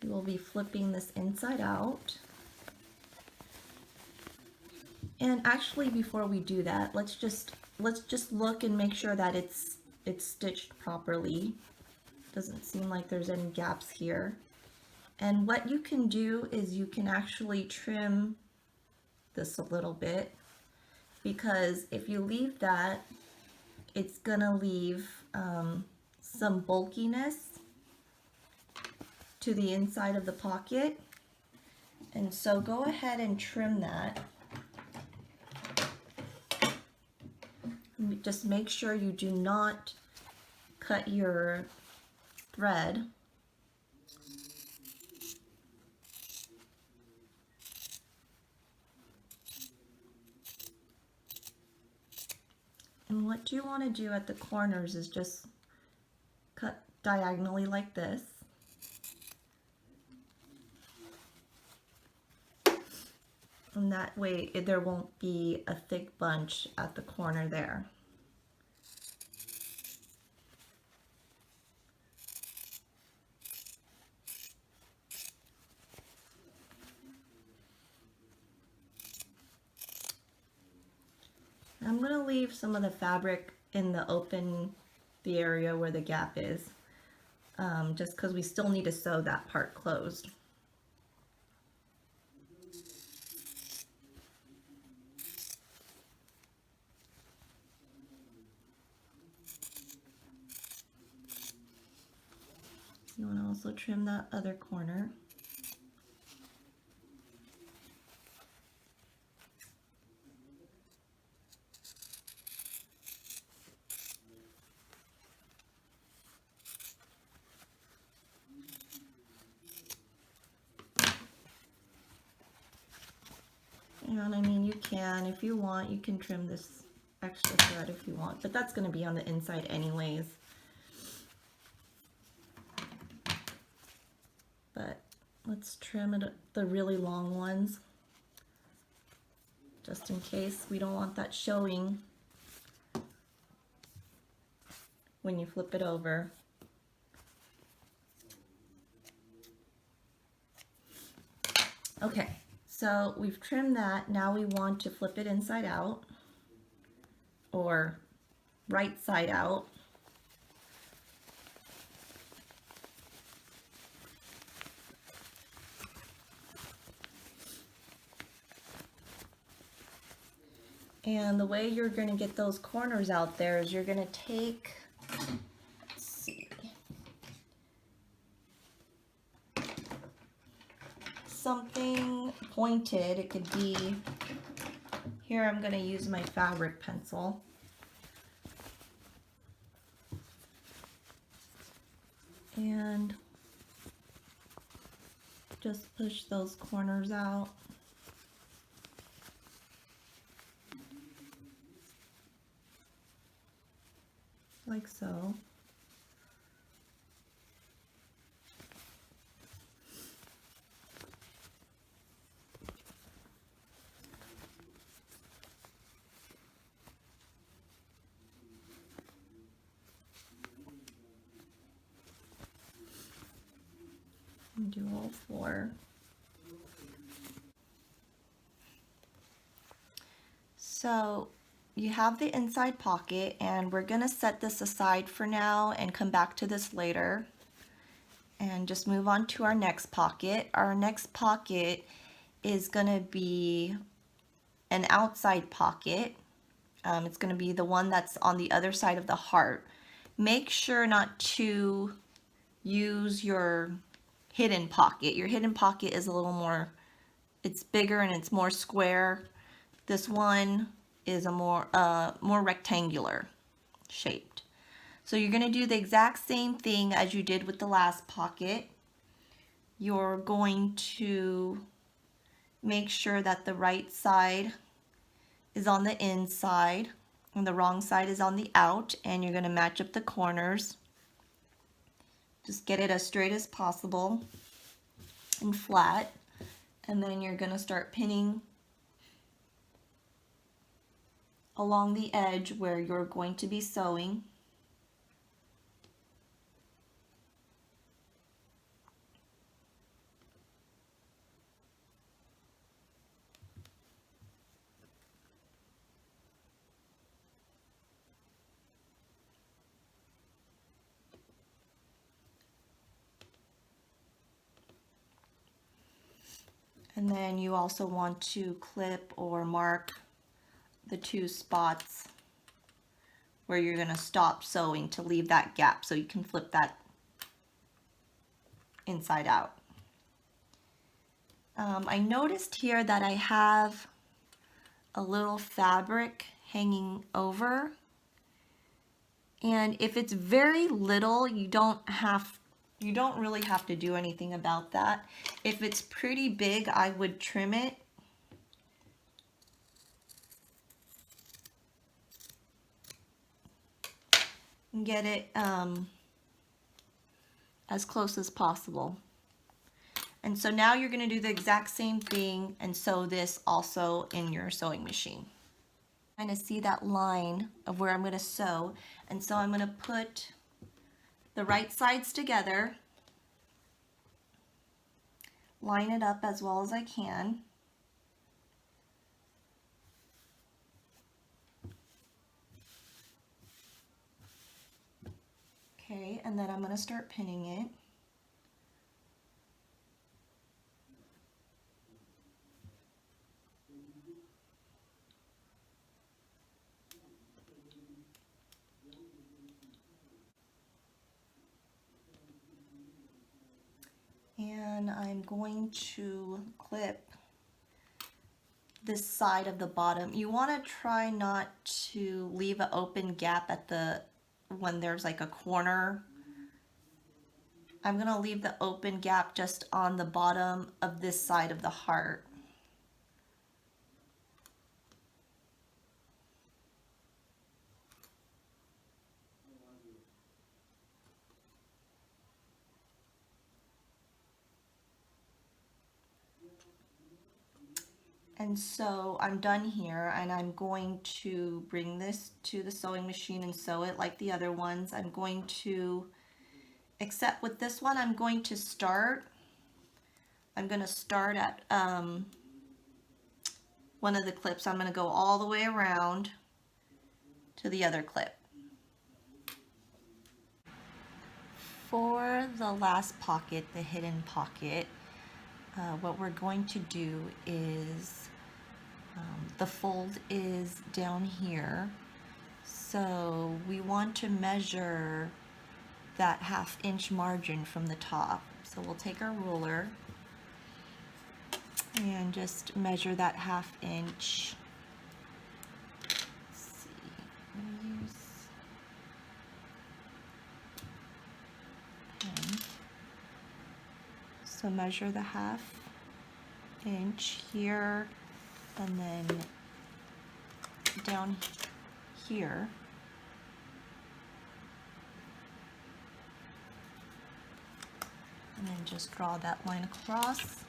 will be flipping this inside out. And actually, before we do that, let's just look and make sure that it's stitched properly. Doesn't seem like there's any gaps here. And what you can do is you can actually trim this a little bit, because if you leave that, it's gonna leave some bulkiness to the inside of the pocket. And so go ahead and trim that. Just make sure you do not cut your thread. And what you want to do at the corners is just cut diagonally like this. And that way there won't be a thick bunch at the corner there. I'm going to leave some of the fabric in the area where the gap is, just because we still need to sew that part closed. You want to also trim that other corner. And I mean, you can, if you want, you can trim this extra thread if you want, but that's going to be on the inside anyways. But let's trim it, the really long ones, just in case we don't want that showing when you flip it over. Okay, so we've trimmed that. Now we want to flip it inside out, or right side out. And the way you're going to get those corners out there is you're going to take, let's see, something pointed. It could be, here I'm going to use my fabric pencil. And just push those corners out. Like so. And do all four. So you have the inside pocket, and we're going to set this aside for now and come back to this later and just move on to our next pocket. Our next pocket is going to be an outside pocket. It's going to be the one that's on the other side of the heart. Make sure not to use your hidden pocket. Your hidden pocket is a little more, it's bigger and it's more square. This one is a more rectangular shaped. So you're going to do the exact same thing as you did with the last pocket. You're going to make sure that the right side is on the inside and the wrong side is on the out, and you're going to match up the corners. Just get it as straight as possible and flat, and then you're going to start pinning along the edge where you're going to be sewing. And then you also want to clip or mark the two spots where you're going to stop sewing to leave that gap so you can flip that inside out. I noticed here that I have a little fabric hanging over. And if it's very little, you don't really have to do anything about that. If it's pretty big, I would trim it. And get it as close as possible. And so now you're going to do the exact same thing and sew this also in your sewing machine. Kind of see that line of where I'm going to sew, and so I'm going to put the right sides together, line it up as well as I can. Okay, and then I'm going to start pinning it. And I'm going to clip this side of the bottom. You want to try not to leave an open gap at when there's like a corner. I'm going to leave the open gap just on the bottom of this side of the heart. And so I'm done here, and I'm going to bring this to the sewing machine and sew it like the other ones. I'm going to, except with this one, I'm going to start at one of the clips. I'm going to go all the way around to the other clip. For the last pocket, the hidden pocket, what we're going to do is the fold is down here, so we want to measure that 1/2 inch margin from the top. So we'll take our ruler and just measure that 1/2 inch. Let's see, I'm gonna use pen. So measure the 1/2 inch here, and then down here. And then just draw that line across.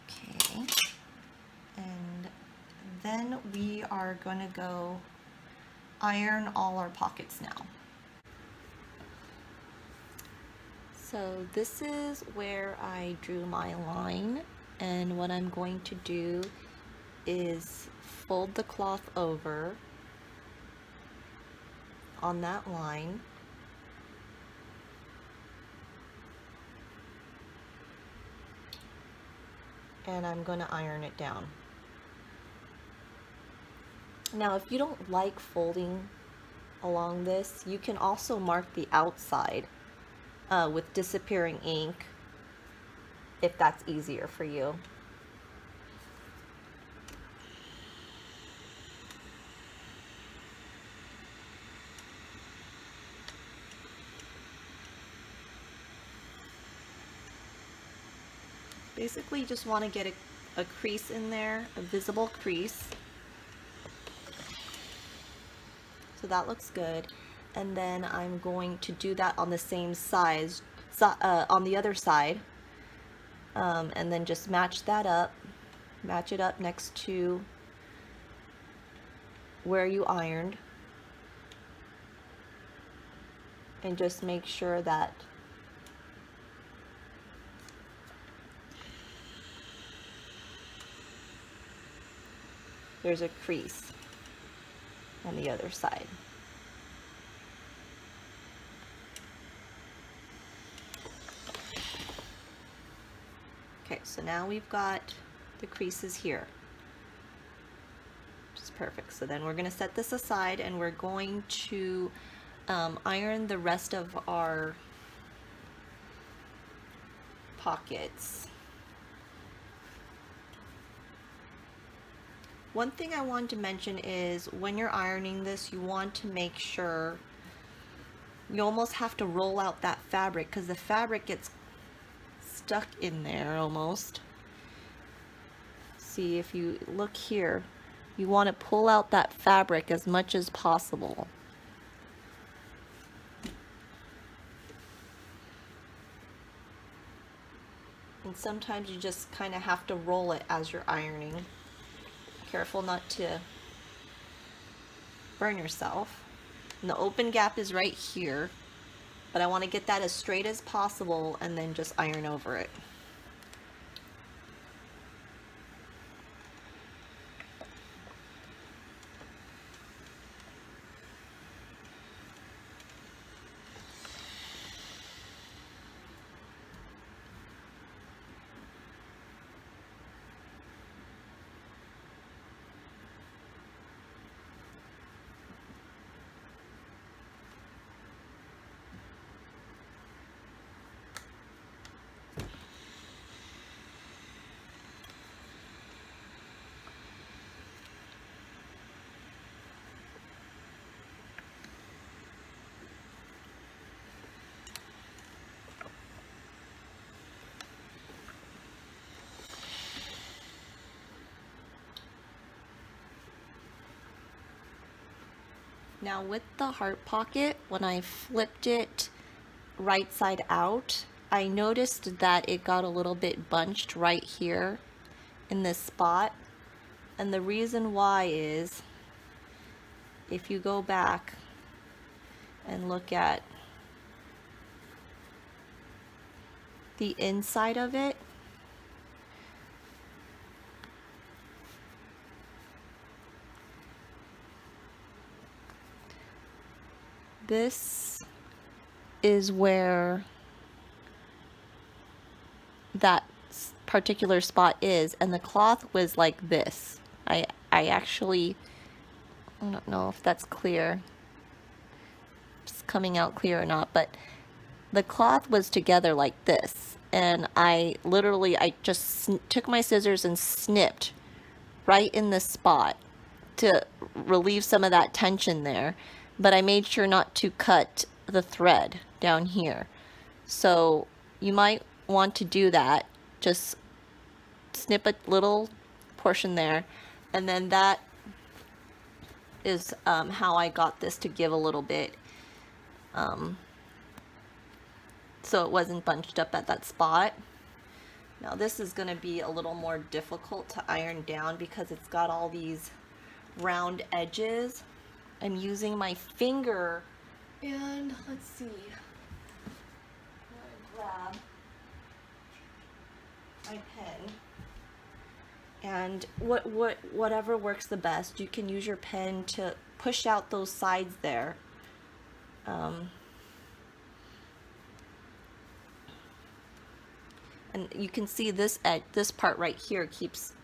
Okay, and then we are going to go iron all our pockets now. So this is where I drew my line, and what I'm going to do is fold the cloth over on that line, and I'm going to iron it down. Now, if you don't like folding along this, you can also mark the outside with disappearing ink if that's easier for you. Basically, you just want to get a crease in there, a visible crease. So that looks good. And then I'm going to do that on the same size, on the other side. And then just match that up, match it up next to where you ironed. And just make sure that there's a crease on the other side. Okay, so now we've got the creases here, which is perfect. So then we're going to set this aside, and we're going to iron the rest of our pockets. One thing I want to mention is when you're ironing this, you want to make sure you almost have to roll out that fabric because the fabric gets stuck in there almost. See, if you look here, you want to pull out that fabric as much as possible. And sometimes you just kind of have to roll it as you're ironing. Careful not to burn yourself. And the open gap is right here, but I want to get that as straight as possible and then just iron over it. Now with the heart pocket, when I flipped it right side out, I noticed that it got a little bit bunched right here in this spot. And the reason why is, if you go back and look at the inside of it, this is where that particular spot is, and the cloth was like this. I actually, I don't know if that's clear, it's coming out clear or not, but the cloth was together like this, and I just took my scissors and snipped right in this spot to relieve some of that tension there, but I made sure not to cut the thread down here. So you might want to do that, just snip a little portion there, and then that is how I got this to give a little bit, so it wasn't bunched up at that spot. Now this is going to be a little more difficult to iron down because it's got all these round edges. I'm using my finger, and let's see, I'm gonna grab my pen, and whatever works the best. You can use your pen to push out those sides there. And you can see this part right here keeps,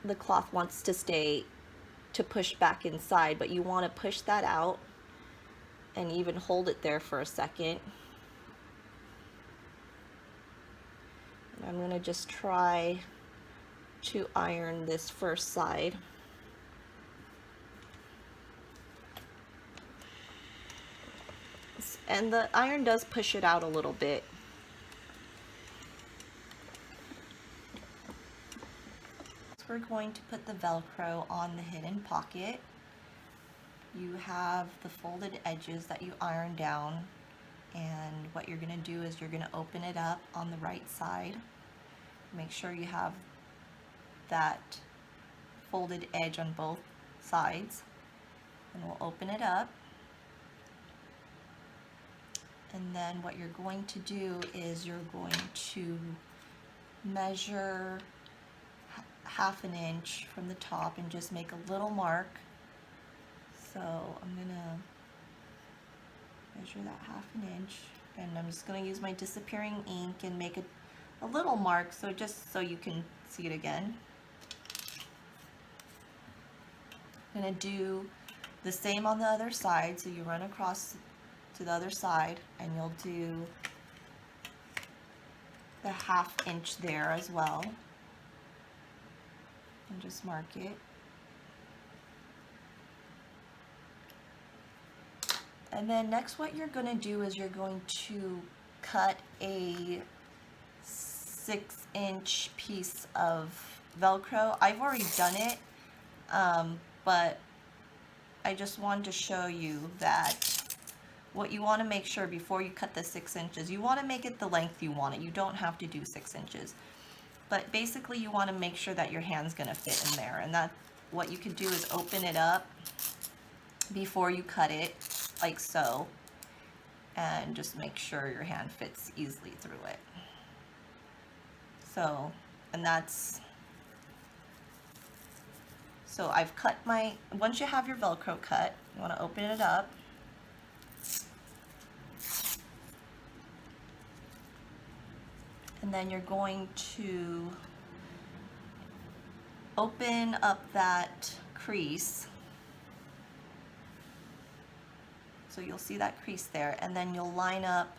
the cloth wants to stay to push back inside, but you want to push that out and even hold it there for a second. And I'm going to just try to iron this first side. And the iron does push it out a little bit. We're going to put the Velcro on the hidden pocket. You have the folded edges that you iron down, and what you're going to do is you're going to open it up on the right side. Make sure you have that folded edge on both sides, and we'll open it up. And then what you're going to do is you're going to measure half an inch from the top and just make a little mark. So I'm gonna measure that half an inch, and I'm just gonna use my disappearing ink and make a little mark, so just so you can see it again. I'm gonna do the same on the other side, so you run across to the other side and you'll do the 1/2 inch there as well, and just mark it. And then next what you're going to do is you're going to cut a 6-inch piece of Velcro. I've already done it, but I just wanted to show you that what you want to make sure before you cut the 6 inches, you want to make it the length you want it. You don't have to do 6 inches. But basically you want to make sure that your hand's going to fit in there. And that what you could do is open it up before you cut it, like so, and just make sure your hand fits easily through it. So, and that's, so I've cut my, once you have your Velcro cut, you want to open it up. And then you're going to open up that crease. So you'll see that crease there, and then you'll line up,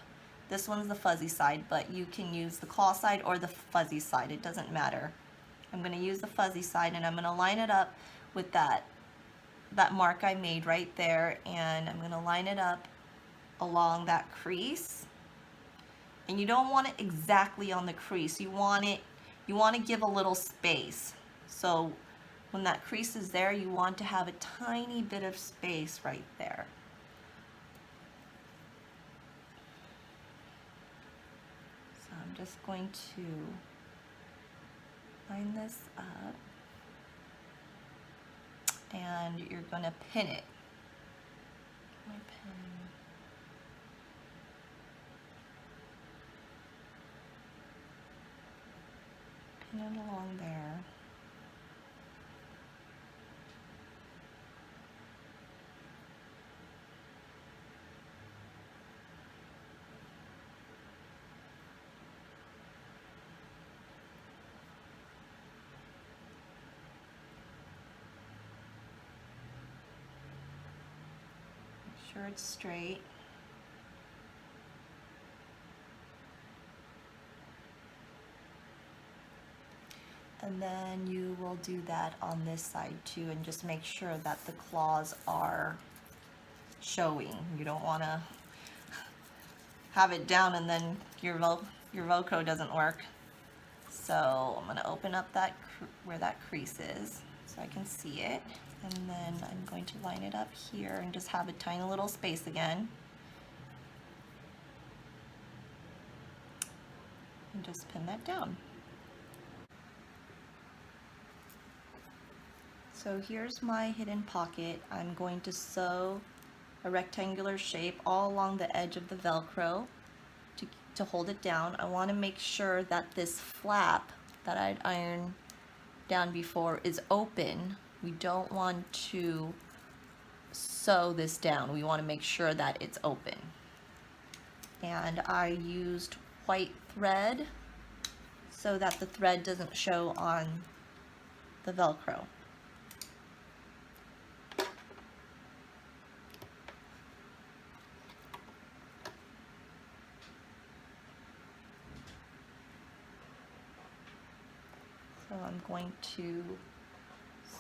this one's the fuzzy side, but you can use the claw side or the fuzzy side, it doesn't matter. I'm going to use the fuzzy side, and I'm going to line it up with that mark I made right there, and I'm going to line it up along that crease. And you don't want it exactly on the crease, you want to give a little space. So when that crease is there, you want to have a tiny bit of space right there. So I'm just going to line this up, and you're going to pin it. Pin it along there. Make sure it's straight. And then you will do that on this side too, and just make sure that the claws are showing. You don't want to have it down and then your Velcro doesn't work. So I'm going to open up that where that crease is so I can see it, and then I'm going to line it up here and just have a tiny little space again. And just pin that down. So here's my hidden pocket. I'm going to sew a rectangular shape all along the edge of the Velcro to hold it down. I want to make sure that this flap that I'd ironed down before is open. We don't want to sew this down. We want to make sure that it's open. And I used white thread so that the thread doesn't show on the Velcro. So I'm going to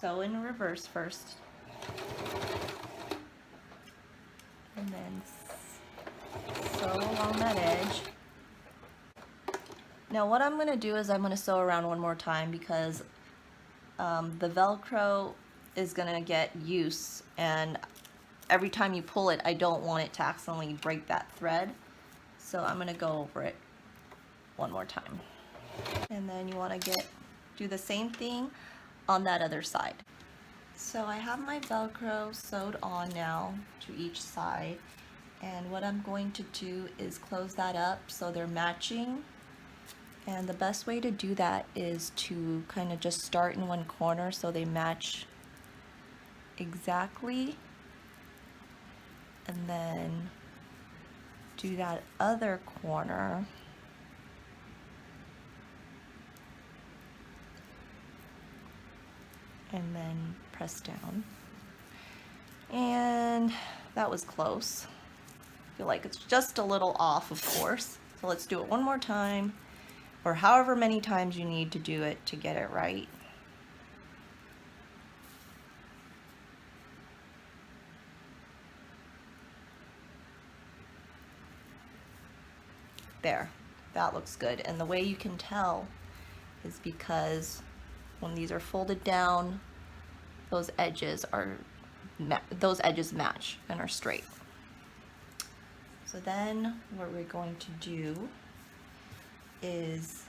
sew in reverse first, and then sew along that edge. Now what I'm going to do is I'm going to sew around one more time because the Velcro is going to get loose, and every time you pull it, I don't want it to accidentally break that thread. So I'm going to go over it one more time. And then you want to do the same thing on that other side. So I have my Velcro sewed on now to each side, and what I'm going to do is close that up so they're matching. And the best way to do that is to kind of just start in one corner so they match exactly, and then do that other corner and then press down. And that was close. I feel like it's just a little off, of course. So let's do it one more time. or however many times you need to do it to get it right. There, that looks good. And the way you can tell is because when these are folded down, those edges match and are straight. So then what we're going to do is,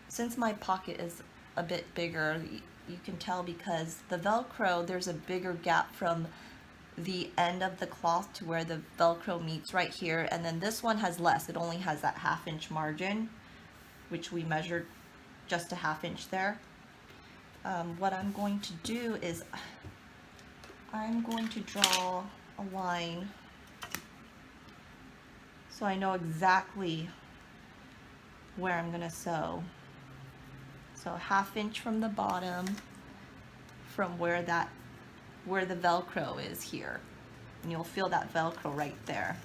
since my pocket is a bit bigger, you can tell because the Velcro, there's a bigger gap from the end of the cloth to where the Velcro meets right here, and then this one has less. It only has that 1/2 inch margin, which we measured just a 1/2 inch there. What I'm going to do is I'm going to draw a line so I know exactly where I'm going to sew. So 1/2 inch from the bottom, from where the Velcro is here. And you'll feel that Velcro right there.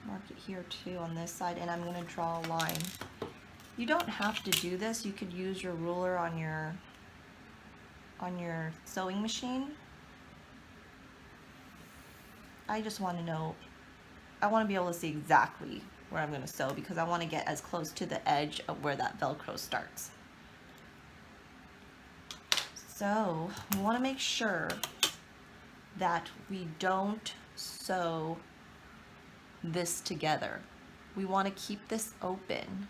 Mark it here too on this side, and I'm going to draw a line. You don't have to do this. You could use your ruler on your sewing machine. I just want to know, I want to be able to see exactly where I'm going to sew because I want to get as close to the edge of where that Velcro starts. So we want to make sure that we don't sew this together. We want to keep this open.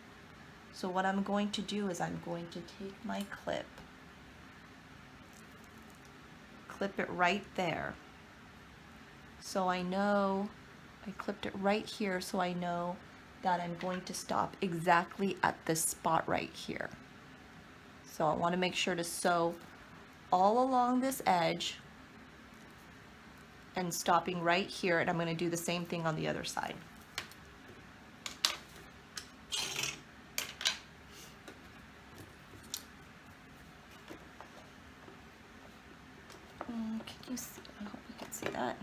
So what I'm going to do is I'm going to take my clip it right there. So I know, I clipped it right here so I know that I'm going to stop exactly at this spot right here. So I want to make sure to sew all along this edge and stopping right here, and I'm going to do the same thing on the other side. Can you see? I hope you can see that.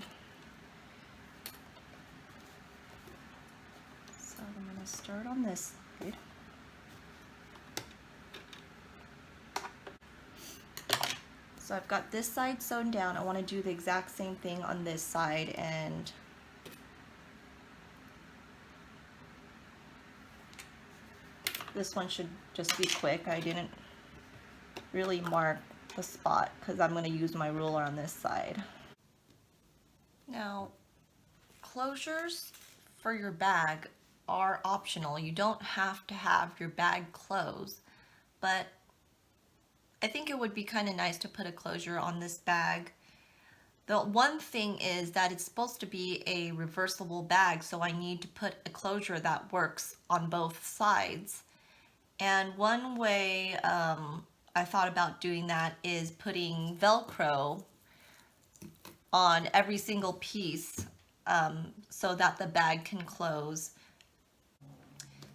So I'm going to start on this side. So I've got this side sewn down. I want to do the exact same thing on this side, and this one should just be quick. I didn't really mark the spot because I'm going to use my ruler on this side. Now, closures for your bag are optional. You don't have to have your bag closed, but I think it would be kind of nice to put a closure on this bag. The one thing is that it's supposed to be a reversible bag, so I need to put a closure that works on both sides. And one way I thought about doing that is putting Velcro on every single piece so that the bag can close.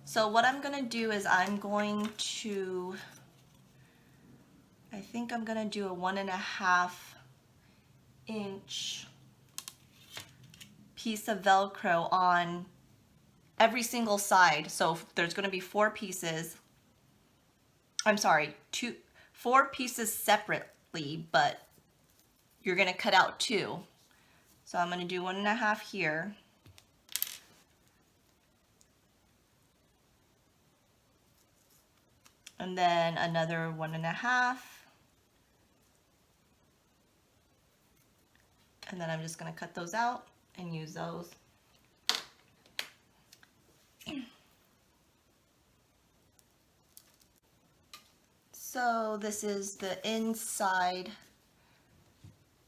So what I'm going to do is I'm going to, I think I'm going to do a 1.5 inch piece of Velcro on every single side. So there's going to be 4 pieces. I'm sorry, 4 pieces separately, but you're going to cut out 2. So I'm going to do 1.5 here. And then another 1.5. And then I'm just going to cut those out and use those. So this is the inside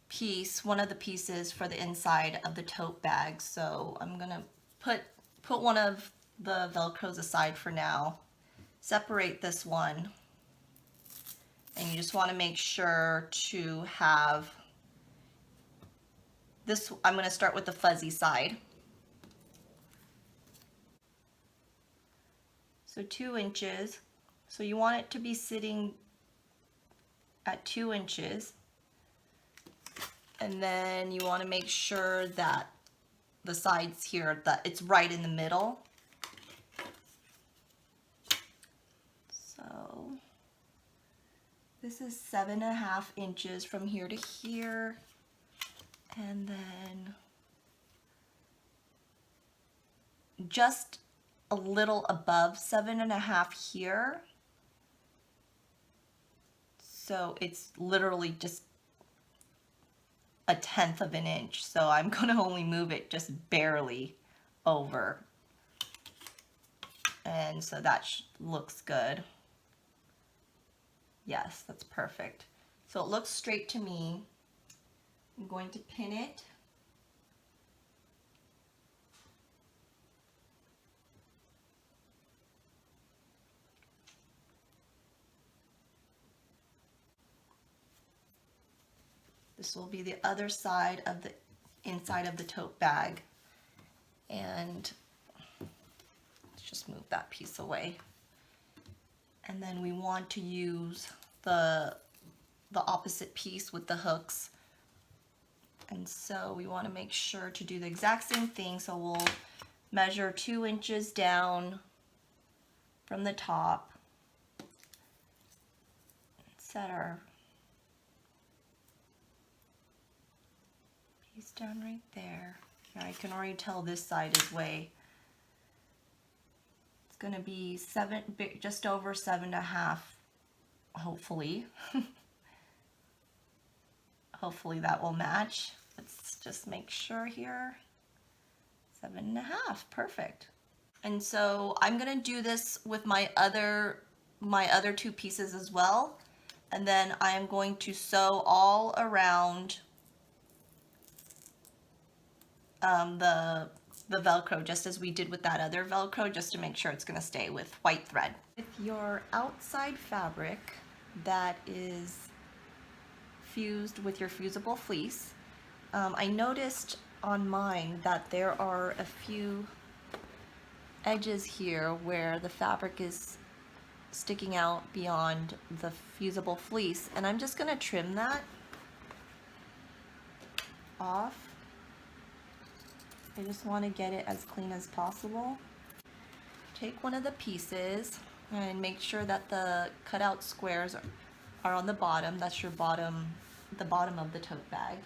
piece, one of the pieces for the inside of the tote bag. So I'm gonna put one of the Velcros aside for now, separate this one, and you just want to make sure to have this. I'm going to start with the fuzzy side. So 2 inches. So you want it to be sitting at 2 inches. And then you want to make sure that the sides here, that it's right in the middle. So this is 7.5 inches from here to here, and then just a little above 7.5 here. So it's literally just a 1/10 of an inch. So I'm going to only move it just barely over. And so that looks good. Yes, that's perfect. So it looks straight to me. I'm going to pin it. This will be the other side of the inside of the tote bag. And let's just move that piece away. And then we want to use the opposite piece with the hooks. And so we want to make sure to do the exact same thing. So we'll measure 2 inches down from the top. Set our piece down right there. I can already tell this side is way. It's going to be just over 7.5, hopefully. Hopefully that will match. Let's just make sure here. 7.5, perfect. And so I'm going to do this with my other 2 pieces as well. And then I am going to sew all around the Velcro, just as we did with that other Velcro, just to make sure it's going to stay with white thread. With your outside fabric that is fused with your fusible fleece, I noticed on mine that there are a few edges here where the fabric is sticking out beyond the fusible fleece, and I'm just going to trim that off. I just want to get it as clean as possible. Take one of the pieces and make sure that the cutout squares are on the bottom. That's your bottom, the bottom of the tote bag.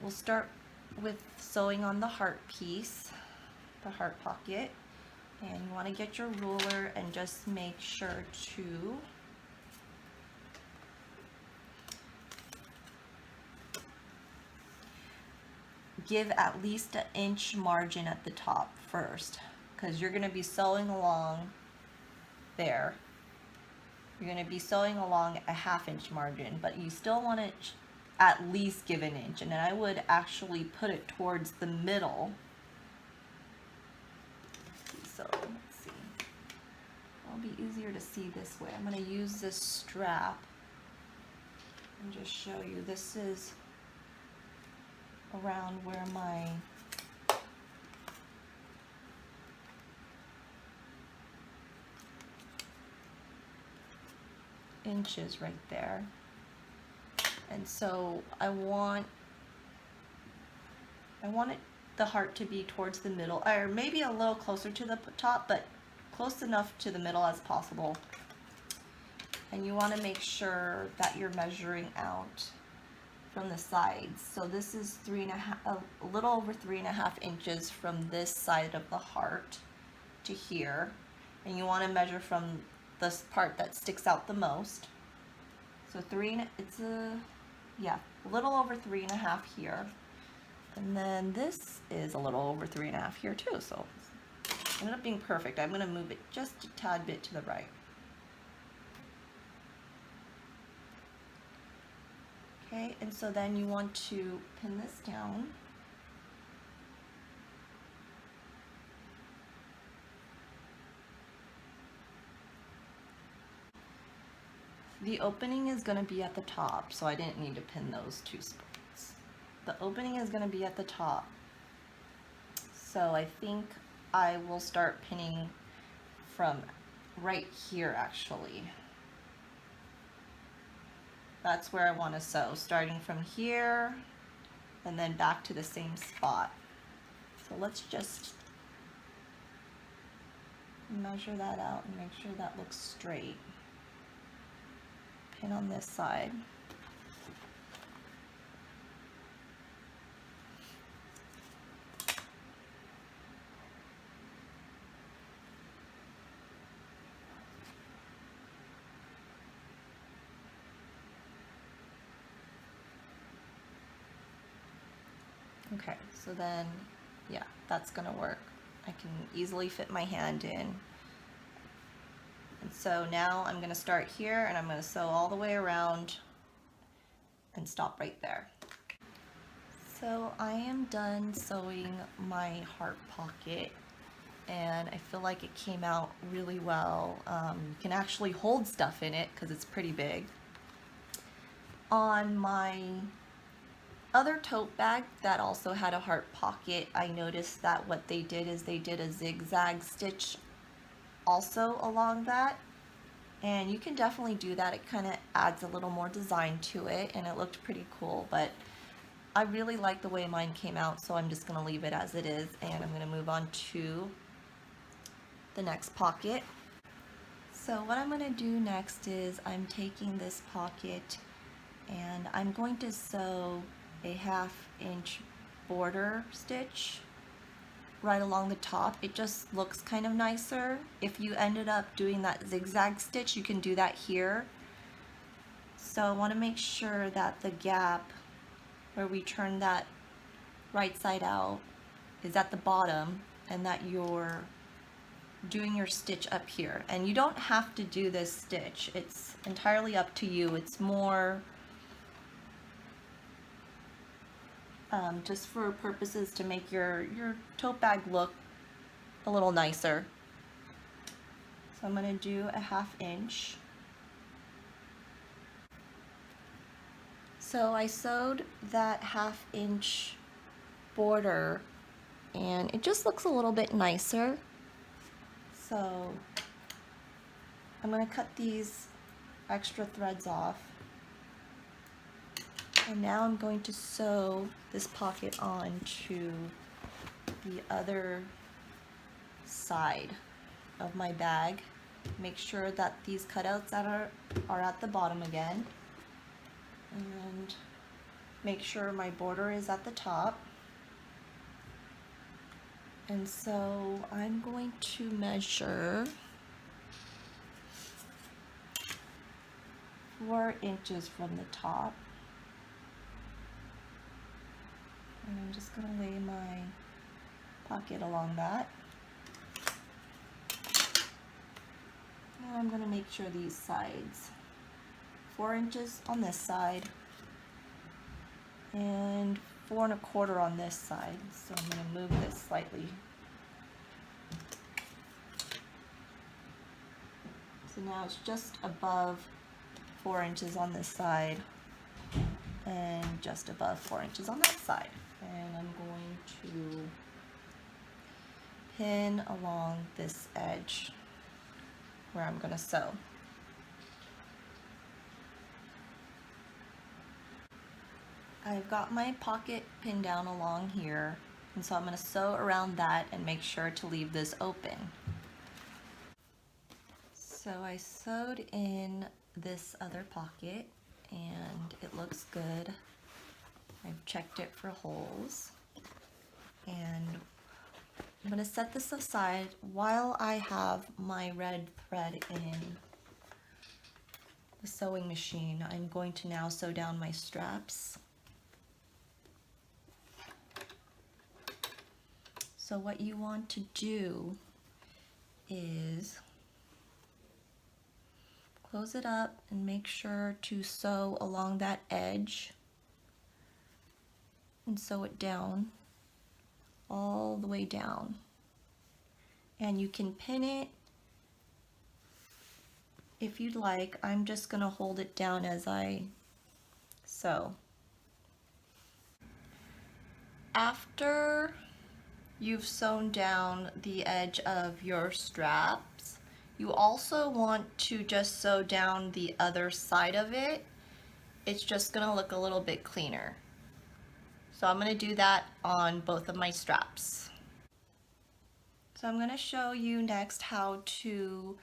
We'll start with sewing on the heart piece, the heart pocket. And you want to get your ruler and just make sure to give at least an inch margin at the top first, because you're going to be sewing along there. You're going to be sewing along a 1/2 inch margin, but you still want to at least give an inch. And then I would actually put it towards the middle. So let's see. It'll be easier to see this way. I'm going to use this strap and just show you. This is around where my inch is, right there. And so I want the heart to be towards the middle, or maybe a little closer to the top, but close enough to the middle as possible. And you want to make sure that you're measuring out from the sides. So this is a little over 3.5 inches from this side of the heart to here, and you want to measure from this part that sticks out the most. So a little over 3.5 here, and then this is a little over 3.5 here too. So it ended up being perfect. I'm going to move it just a tad bit to the right. Okay, and so then you want to pin this down. The opening is going to be at the top, so I didn't need to pin those 2 spots. The opening is going to be at the top. So I think I will start pinning from right here, actually. That's where I want to sew, starting from here and then back to the same spot. So let's just measure that out and make sure that looks straight. Pin on this side. Okay, so then, yeah, that's gonna work. I can easily fit my hand in. And so now I'm gonna start here and I'm gonna sew all the way around and stop right there. So I am done sewing my heart pocket and I feel like it came out really well. You can actually hold stuff in it because it's pretty big. On my other tote bag that also had a heart pocket, I noticed that what they did is they did a zigzag stitch also along that, and you can definitely do that. It kind of adds a little more design to it and it looked pretty cool, but I really like the way mine came out, so I'm just going to leave it as it is, and I'm going to move on to the next pocket. So what I'm going to do next is I'm taking this pocket and I'm going to sew a 1/2 inch border stitch right along the top. It just looks kind of nicer. If you ended up doing that zigzag stitch, you can do that here. So I want to make sure that the gap where we turn that right side out is at the bottom and that you're doing your stitch up here. And you don't have to do this stitch. It's entirely up to you. It's more just for purposes to make your tote bag look a little nicer. So I'm going to do a 1/2 inch. So I sewed that 1/2 inch border and it just looks a little bit nicer. So I'm going to cut these extra threads off. And now I'm going to sew this pocket onto the other side of my bag. Make sure that these cutouts that are at the bottom again. And make sure my border is at the top. And so I'm going to measure 4 inches from the top. And I'm just going to lay my pocket along that. And I'm going to make sure these sides, 4 inches on this side and 4 1/4 on this side. So I'm going to move this slightly. So now it's just above 4 inches on this side and just above 4 inches on that side. And I'm going to pin along this edge where I'm going to sew. I've got my pocket pinned down along here, and so I'm going to sew around that and make sure to leave this open. So I sewed in this other pocket and it looks good. I've checked it for holes, and I'm going to set this aside while I have my red thread in the sewing machine. I'm going to now sew down my straps. So what you want to do is close it up and make sure to sew along that edge and sew it down all the way down. And you can pin it if you'd like. I'm just going to hold it down as I sew. After you've sewn down the edge of your straps, you also want to just sew down the other side of it. It's just going to look a little bit cleaner. So I'm going to do that on both of my straps. So I'm going to show you next how to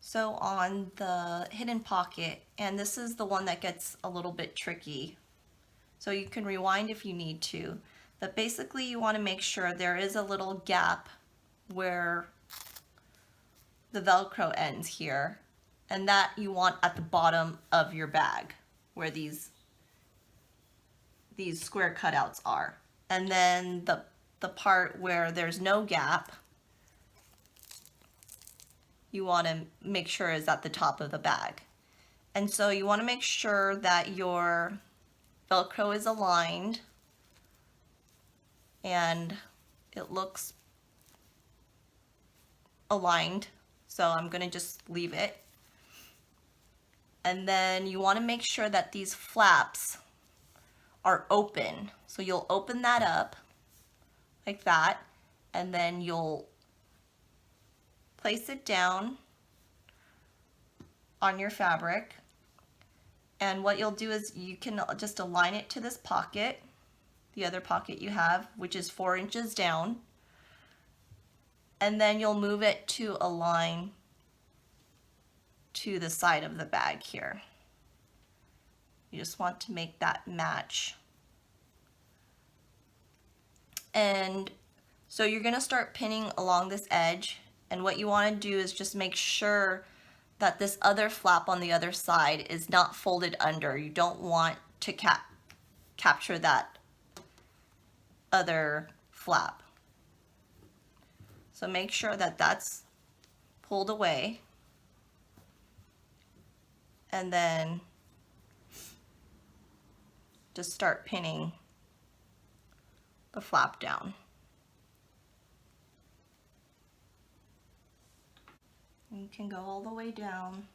sew on the hidden pocket, and this is the one that gets a little bit tricky. So you can rewind if you need to, but basically you want to make sure there is a little gap where the Velcro ends here, and that you want at the bottom of your bag where these square cutouts are. And then the part where there's no gap, you want to make sure is at the top of the bag. And so you want to make sure that your Velcro is aligned and it looks aligned. So I'm going to just leave it. And then you want to make sure that these flaps are open. So you'll open that up like that, and then you'll place it down on your fabric. And what you'll do is you can just align it to this pocket, the other pocket you have, which is 4 inches down. And then you'll move it to align to the side of the bag here. You just want to make that match. And so you're going to start pinning along this edge, and what you want to do is just make sure that this other flap on the other side is not folded under. You don't want to capture that other flap. So make sure that that's pulled away, and then just start pinning the flap down. You can go all the way down.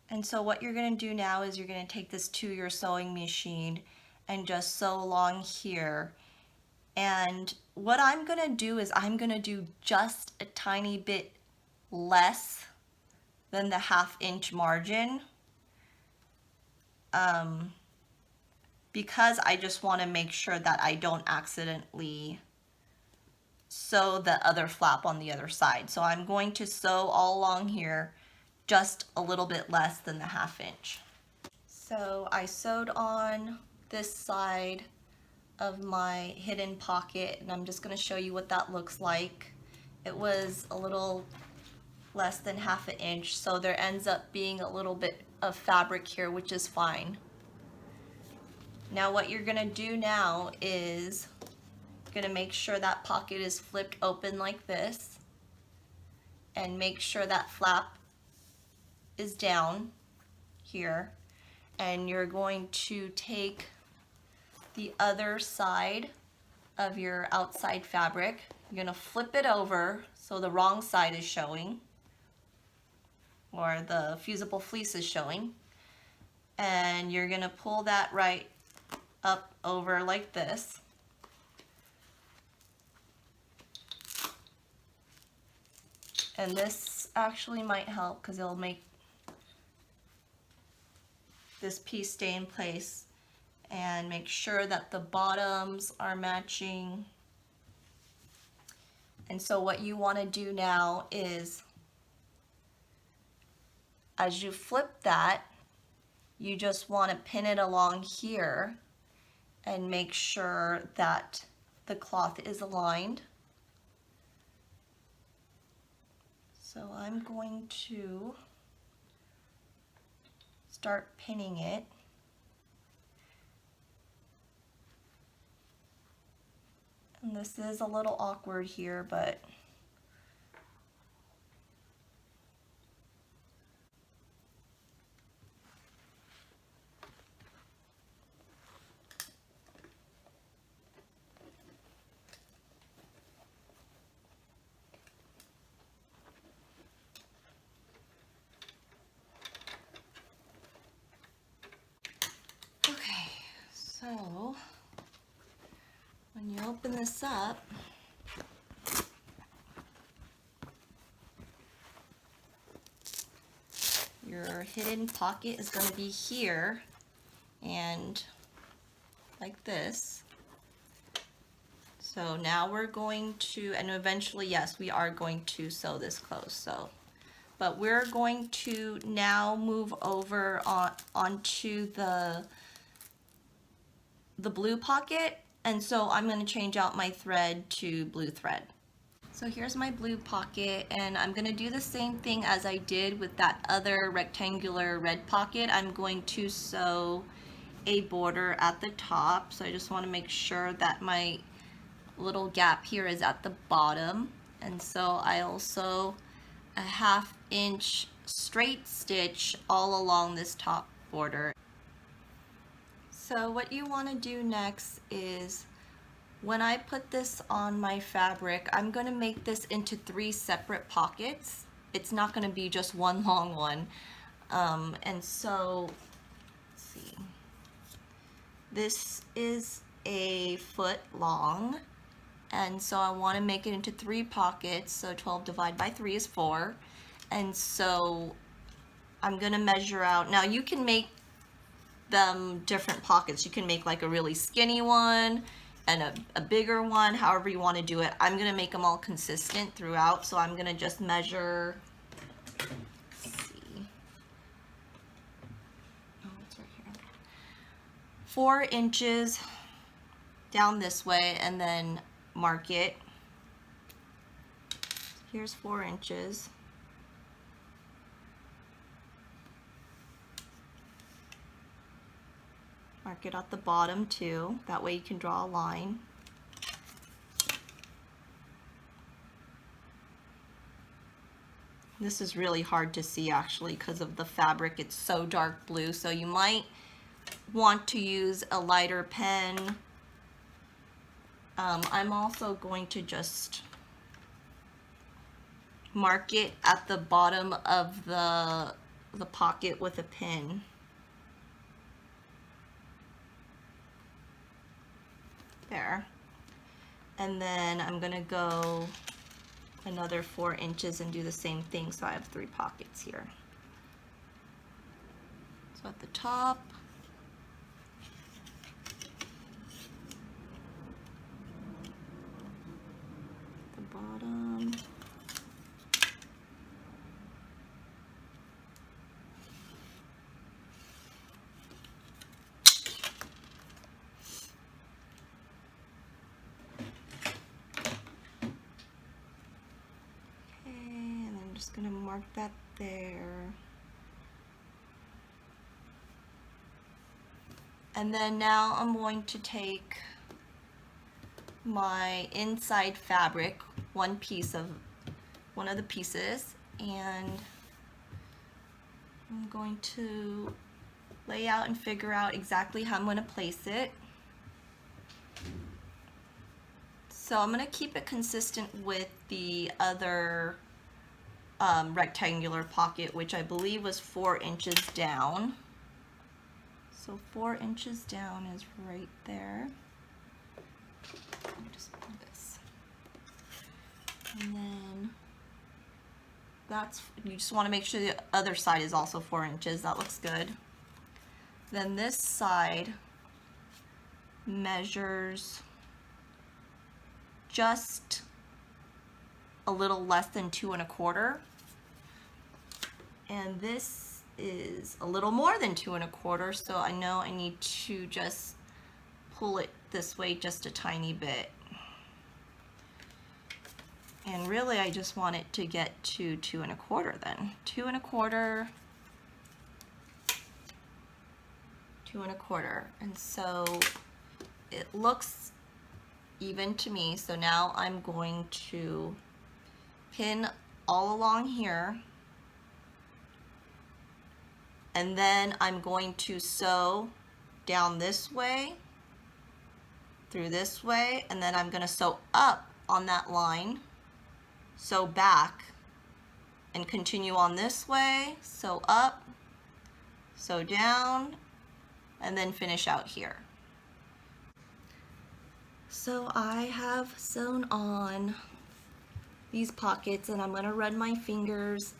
And so what you're going to do now is you're going to take this to your sewing machine and just sew along here. And what I'm going to do is I'm going to do just a tiny bit less than the 1/2 inch margin, because I just want to make sure that I don't accidentally sew the other flap on the other side. So I'm going to sew all along here just a little bit less than the 1/2 inch. So I sewed on this side of my hidden pocket, and I'm just going to show you what that looks like. It was a little less than 1/2 inch, so there ends up being a little bit of fabric here, which is fine. Now what you're going to do now is going to make sure that pocket is flipped open like this, and make sure that flap is down here, and you're going to take the other side of your outside fabric. You're going to flip it over so the wrong side is showing, or the fusible fleece is showing, and you're going to pull that right up over like this. And this actually might help because it'll make this piece stay in place, and make sure that the bottoms are matching. And so what you want to do now is, as you flip that, you just want to pin it along here and make sure that the cloth is aligned. So I'm going to start pinning it. And this is a little awkward here, but okay, so when you open this up, your hidden pocket is going to be here, and like this. So So now we're going to, and eventually, yes, we are going to sew this closed. So, but we're going to now move over onto the blue pocket, and so I'm going to change out my thread to blue thread. So here's my blue pocket, and I'm going to do the same thing as I did with that other rectangular red pocket. I'm going to sew a border at the top, so I just want to make sure that my little gap here is at the bottom, and so I also a 1/2 inch straight stitch all along this top border. So what you want to do next is, when I put this on my fabric, I'm going to make this into 3 separate pockets. It's not going to be just one long one. And so, let's see. This is a foot long, and so I want to make it into 3 pockets. So 12 divided by 3 is 4. And so I'm going to measure out. Now you can make them different pockets. You can make like a really skinny one and a bigger one, however you want to do it. I'm going to make them all consistent throughout, so I'm going to just measure, let's see, oh, it's right here, 4 inches down this way, and then mark it. Here's 4 inches. Mark it at the bottom too, that way you can draw a line. This is really hard to see actually because of the fabric. It's so dark blue, so you might want to use a lighter pen. I'm also going to just mark it at the bottom of the pocket with a pin. There. And then I'm gonna go another 4 inches and do the same thing, so I have 3 pockets here. So at the top, the bottom, just going to mark that there. And then now I'm going to take my inside fabric, one of the pieces, and I'm going to lay out and figure out exactly how I'm going to place it. So I'm going to keep it consistent with the other rectangular pocket, which I believe was 4 inches down. So 4 inches down is right there. Let me just pull this. And then you just want to make sure the other side is also 4 inches. That looks good. Then this side measures just a little less than 2 1/4, and this is a little more than 2 1/4, so I know I need to just pull it this way just a tiny bit. And really I just want it to get to 2 1/4 then. 2 1/4, 2 1/4, and so it looks even to me. So now I'm going to pin all along here, and then I'm going to sew down this way, through this way, and then I'm going to sew up on that line, sew back, and continue on this way, sew up, sew down, and then finish out here. So I have sewn on these pockets, and I'm going to run my fingers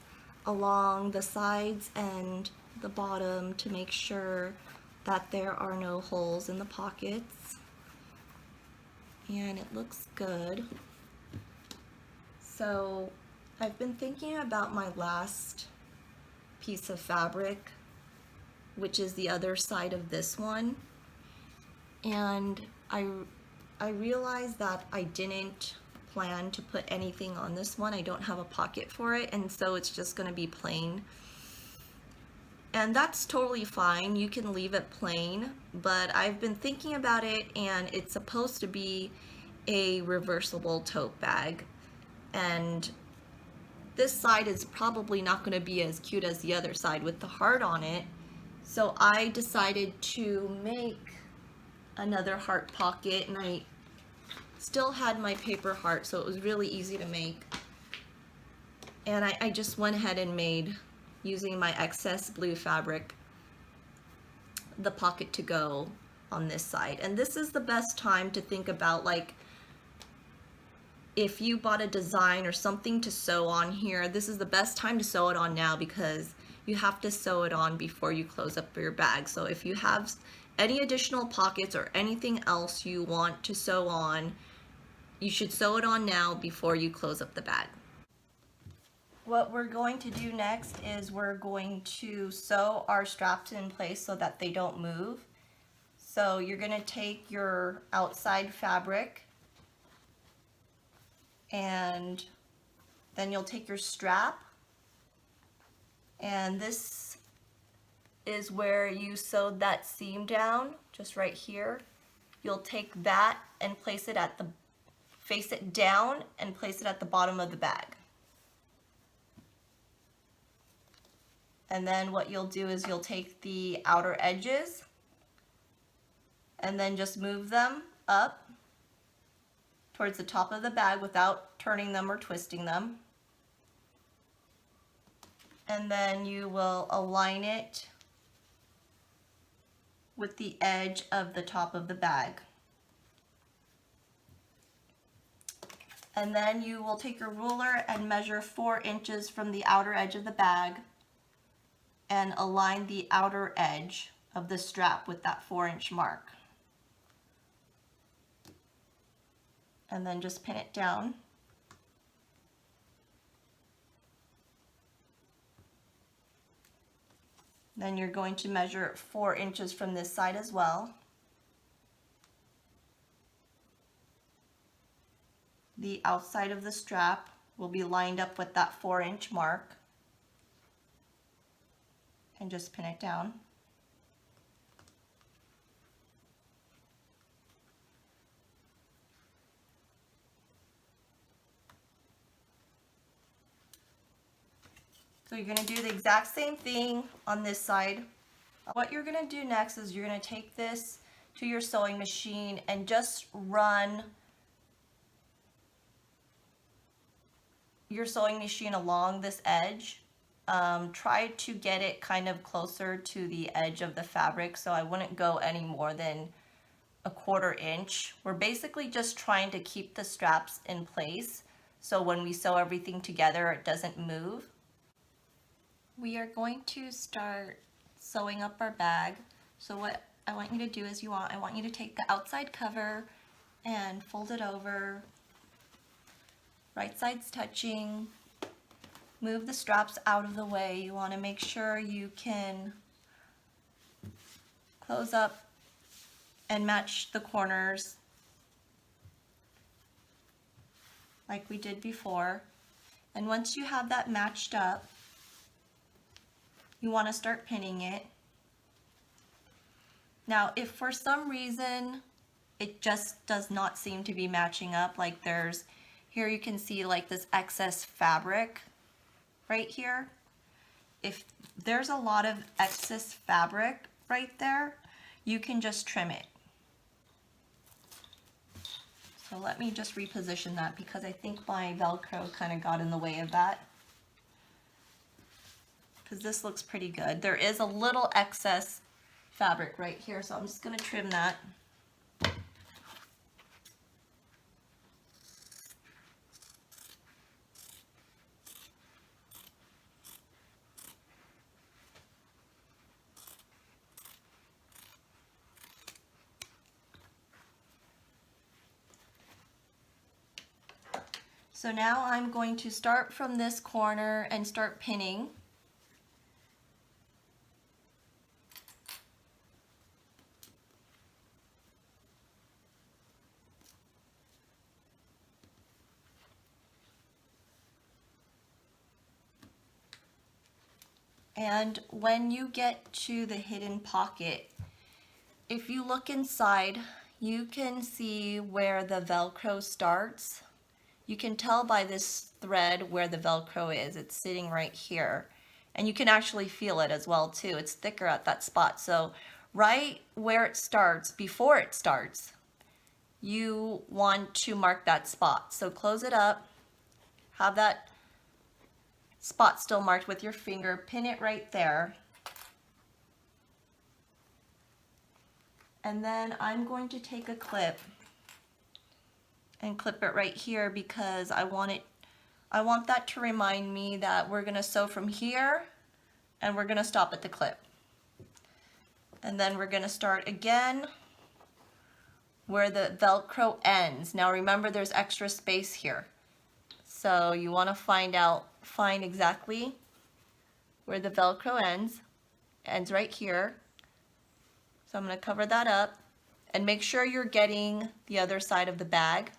along the sides and the bottom to make sure that there are no holes in the pockets. and it looks good. So I've been thinking about my last piece of fabric, which is the other side of this one, and I realized that I didn't plan to put anything on this one. I don't have a pocket for it, and so it's just going to be plain. And that's totally fine. You can leave it plain, but I've been thinking about it, and it's supposed to be a reversible tote bag. And this side is probably not going to be as cute as the other side with the heart on it. So I decided to make another heart pocket, and I still had my paper heart, so it was really easy to make. And I just went ahead and made, using my excess blue fabric, the pocket to go on this side. And this is the best time to think about, like, if you bought a design or something to sew on here, this is the best time to sew it on now, because you have to sew it on before you close up your bag. So if you have any additional pockets or anything else you want to sew on, you should sew it on now before you close up the bag. What we're going to do next is we're going to sew our straps in place so that they don't move. So you're going to take your outside fabric, and then you'll take your strap, and this is where you sewed that seam down, just right here. You'll take that and place it at the, face it down and place it at the bottom of the bag. And then what you'll do is you'll take the outer edges and then just move them up towards the top of the bag without turning them or twisting them. And then you will align it with the edge of the top of the bag. And then you will take your ruler and measure 4 inches from the outer edge of the bag and align the outer edge of the strap with that 4-inch mark. And then just pin it down. Then you're going to measure 4 inches from this side as well. The outside of the strap will be lined up with that 4-inch mark, and just pin it down. So you're going to do the exact same thing on this side. What you're going to do next is you're going to take this to your sewing machine and just run your sewing machine along this edge. Try to get it kind of closer to the edge of the fabric, so I wouldn't go any more than a 1/4 inch. We're basically just trying to keep the straps in place so when we sew everything together it doesn't move. We are going to start sewing up our bag. So what I want you to do is I want you to take the outside cover and fold it over, right sides touching. Move the straps out of the way. You want to make sure you can close up and match the corners like we did before. And once you have that matched up, you want to start pinning it. Now, if for some reason it just does not seem to be matching up, like here you can see like this excess fabric right here. If there's a lot of excess fabric right there, you can just trim it. So let me just reposition that because I think my Velcro kind of got in the way of that. Because this looks pretty good. There is a little excess fabric right here, so I'm just going to trim that. So now I'm going to start from this corner and start pinning. And when you get to the hidden pocket, if you look inside, you can see where the Velcro starts. You can tell by this thread where the Velcro is. It's sitting right here. And you can actually feel it as well too. It's thicker at that spot. So right where it starts, before it starts, you want to mark that spot. So close it up, have that spot still marked with your finger, pin it right there. And then I'm going to take a clip and clip it right here because I want that to remind me that we're gonna sew from here and we're gonna stop at the clip. And then we're gonna start again where the Velcro ends. Now remember, there's extra space here. So you wanna find exactly where the Velcro ends right here. So I'm gonna cover that up and make sure you're getting the other side of the bag.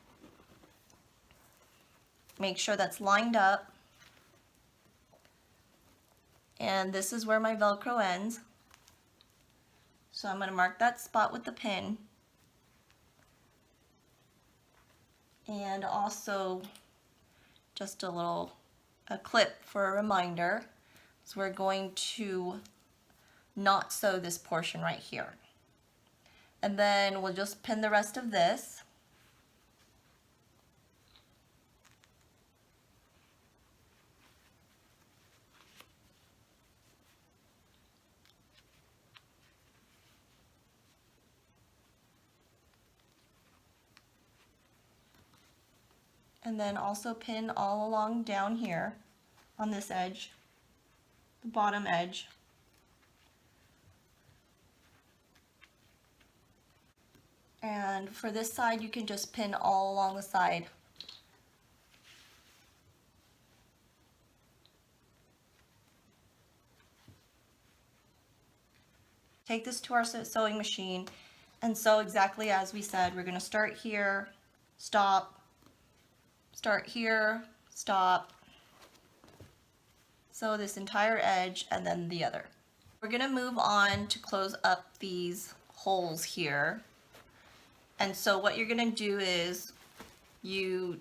Make sure that's lined up. And this is where my Velcro ends. So I'm going to mark that spot with the pin. And also just a clip for a reminder. So we're going to not sew this portion right here. And then we'll just pin the rest of this. And then also pin all along down here on this edge, the bottom edge. And for this side, you can just pin all along the side. Take this to our sewing machine and sew exactly as we said. We're going to start here, stop, start here, stop, sew this entire edge and then the other. We're going to move on to close up these holes here. And so what you're going to do is you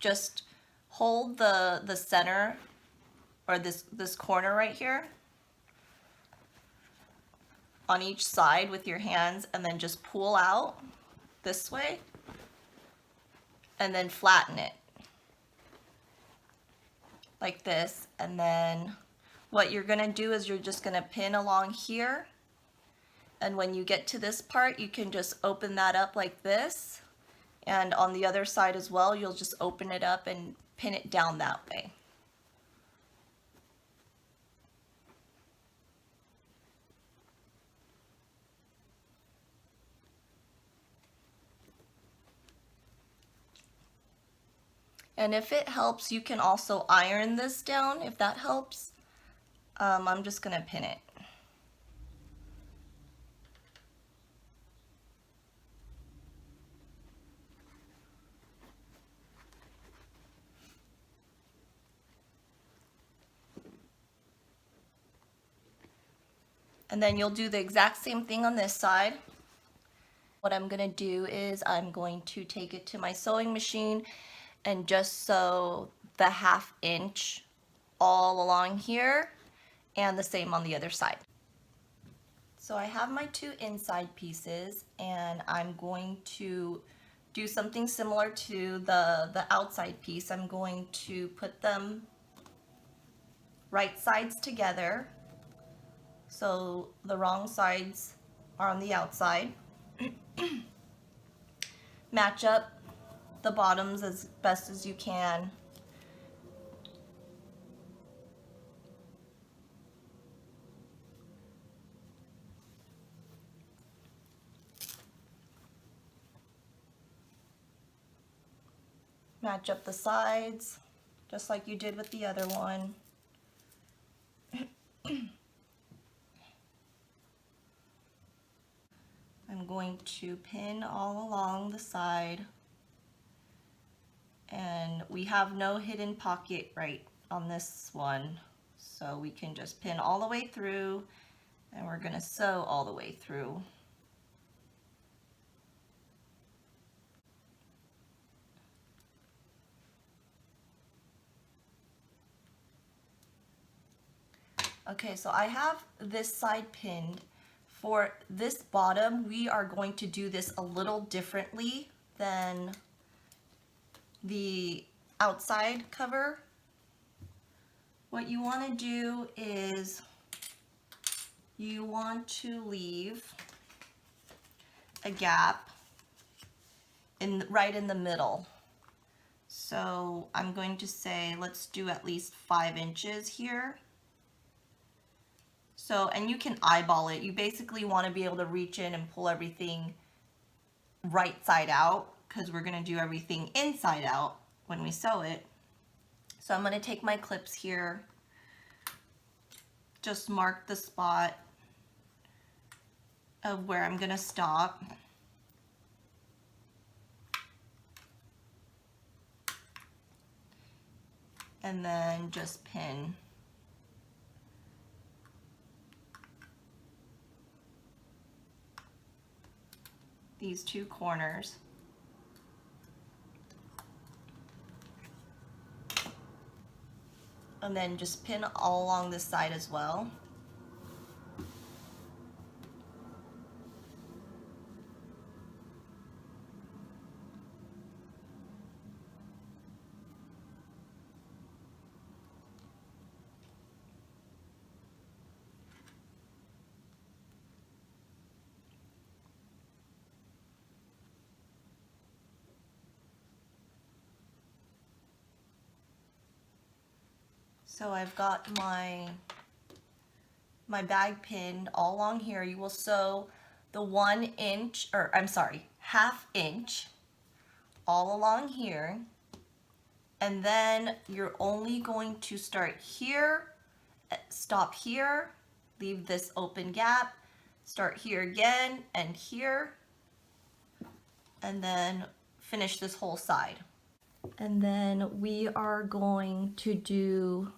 just hold the center, or this corner right here, on each side with your hands, and then just pull out this way and then flatten it like this. And then what you're going to do is you're just going to pin along here, and when you get to this part you can just open that up like this, and on the other side as well you'll just open it up and pin it down that way. And if it helps, you can also iron this down if that helps. I'm just going to pin it. And then you'll do the exact same thing on this side. What I'm going to do is I'm going to take it to my sewing machine and just sew the 1/2 inch all along here, and the same on the other side. So I have my 2 inside pieces, and I'm going to do something similar to the outside piece. I'm going to put them right sides together, so the wrong sides are on the outside. Match up the bottoms as best as you can. Match up the sides, just like you did with the other one. I'm going to pin all along the side, and we have no hidden pocket right on this one, so we can just pin all the way through, and we're going to sew all the way through. Okay, so I have this side pinned. For this bottom, we are going to do this a little differently than the outside cover. What you want to do is you want to leave a gap right in the middle. So I'm going to say let's do at least 5 inches here. So, and you can eyeball it. You basically want to be able to reach in and pull everything right side out, because we're going to do everything inside out when we sew it. So I'm going to take my clips here, just mark the spot of where I'm going to stop. And then just pin. These 2 corners. And then just pin all along this side as well. So I've got my bag pinned all along here. You will sew the 1 inch, or I'm sorry, 1/2 inch all along here. And then you're only going to start here, stop here, leave this open gap, start here again and here, and then finish this whole side. And then we are going to do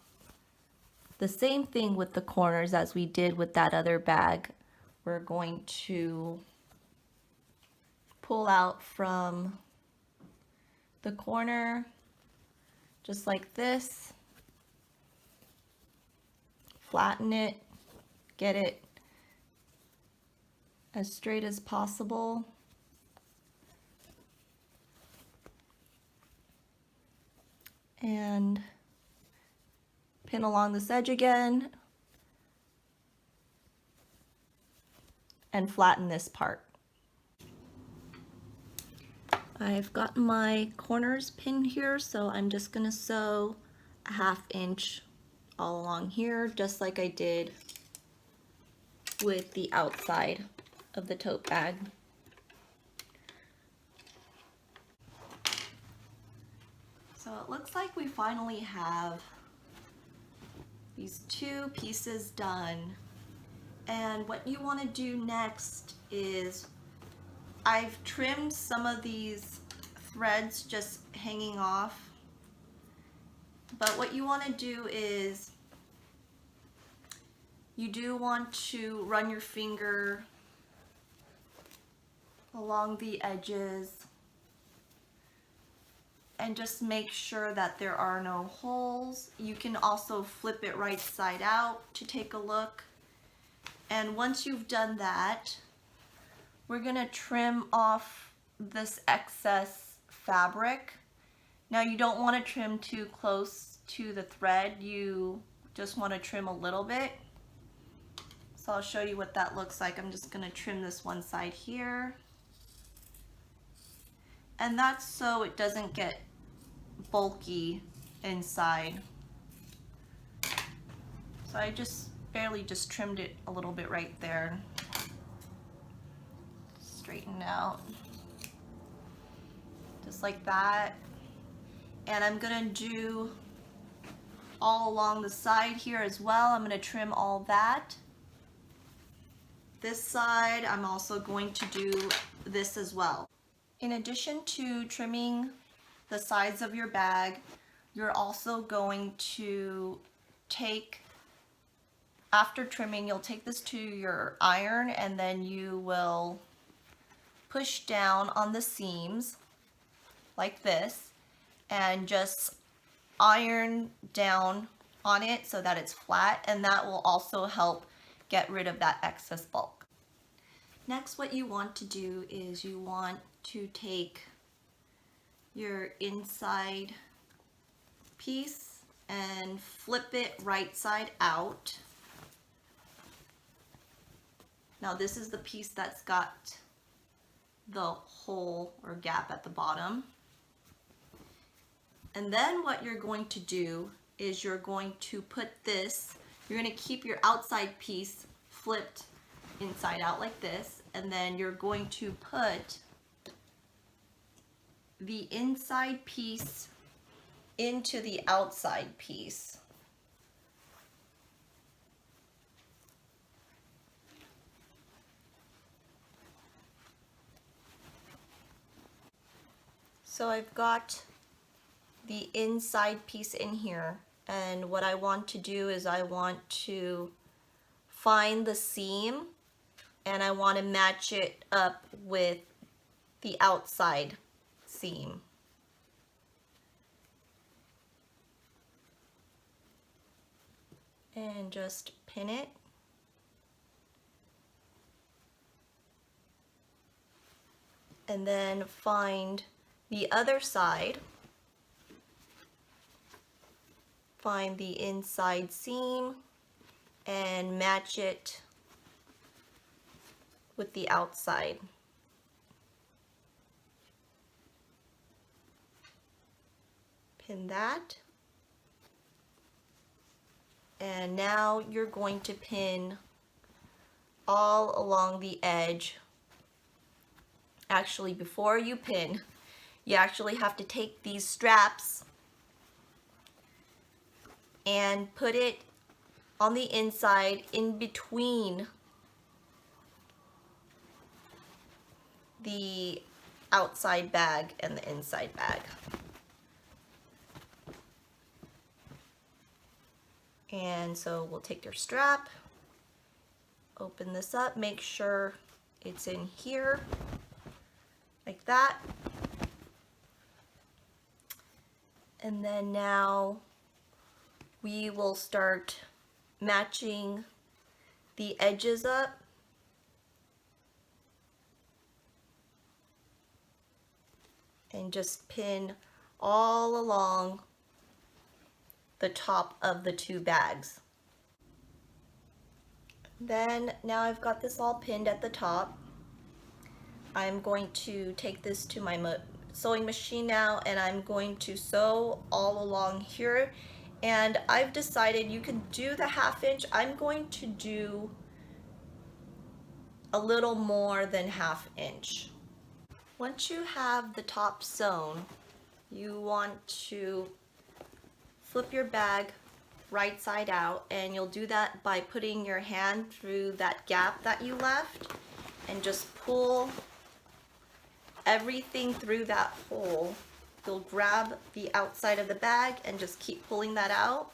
the same thing with the corners as we did with that other bag. We're going to pull out from the corner just like this, flatten it, get it as straight as possible. And pin along this edge again and flatten this part. I've got my corners pinned here, so I'm just going to sew a 1/2 inch all along here, just like I did with the outside of the tote bag. So it looks like we finally have these 2 pieces done, and what you want to do next is, I've trimmed some of these threads just hanging off, but what you want to do is you do want to run your finger along the edges and just make sure that there are no holes. You can also flip it right side out to take a look. And once you've done that, we're gonna trim off this excess fabric. Now you don't want to trim too close to the thread, you just want to trim a little bit. So I'll show you what that looks like. I'm just gonna trim this one side here. And that's so it doesn't get bulky inside. So I just barely just trimmed it a little bit right there. Straighten out. Just like that. And I'm gonna do all along the side here as well. I'm gonna trim all that. This side, I'm also going to do this as well. In addition to trimming the sides of your bag, you're also going to take, after trimming, you'll take this to your iron and then you will push down on the seams like this and just iron down on it so that it's flat, and that will also help get rid of that excess bulk. Next, what you want to do is you want to take your inside piece and flip it right side out. Now this is the piece that's got the hole or gap at the bottom. And then what you're going to do is you're going to put this, you're going to keep your outside piece flipped inside out like this, and then you're going to put the inside piece into the outside piece. So I've got the inside piece in here, and what I want to do is I want to find the seam and I want to match it up with the outside seam. And just pin it. And then find the other side. Find the inside seam and match it with the outside. Pin that. And now you're going to pin all along the edge. Actually, before you pin, you actually have to take these straps and put it on the inside in between the outside bag and the inside bag. And so we'll take your strap, open this up, make sure it's in here like that. And then now we will start matching the edges up. And just pin all along the top of the two bags. Then now I've got this all pinned at the top. I'm going to take this to my sewing machine now, and I'm going to sew all along here. And I've decided you can do the 1/2 inch. I'm going to do a little more than 1/2 inch. Once you have the top sewn, you want to flip your bag right side out, and you'll do that by putting your hand through that gap that you left and just pull everything through that hole. You'll grab the outside of the bag and just keep pulling that out.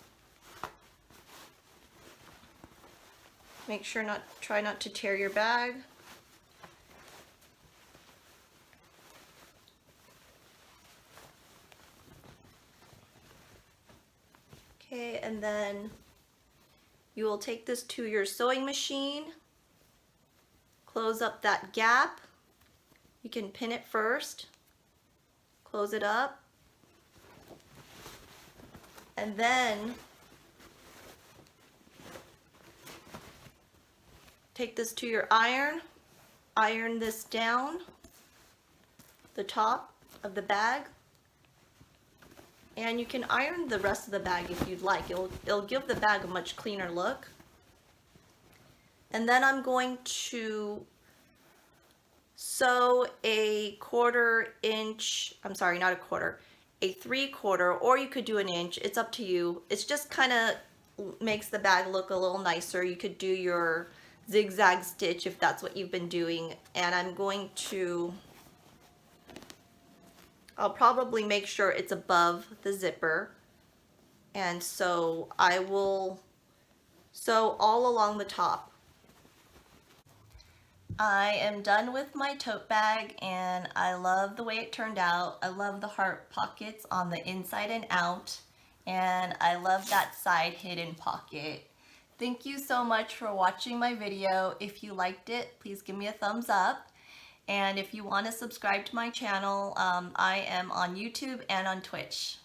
Make sure try not to tear your bag. Okay, and then you will take this to your sewing machine, close up that gap. You can pin it first, close it up, and then take this to your iron this down the top of the bag. And you can iron the rest of the bag if you'd like. It'll give the bag a much cleaner look. And then I'm going to sew a 1/4 inch, I'm sorry, not a quarter, a 3/4, or you could do an inch. It's up to you. It's just kind of makes the bag look a little nicer. You could do your zigzag stitch if that's what you've been doing. And I'll probably make sure it's above the zipper. And so I will sew all along the top. I am done with my tote bag and I love the way it turned out. I love the heart pockets on the inside and out, and I love that side hidden pocket. Thank you so much for watching my video. If you liked it, please give me a thumbs up. And if you want to subscribe to my channel, I am on YouTube and on Twitch.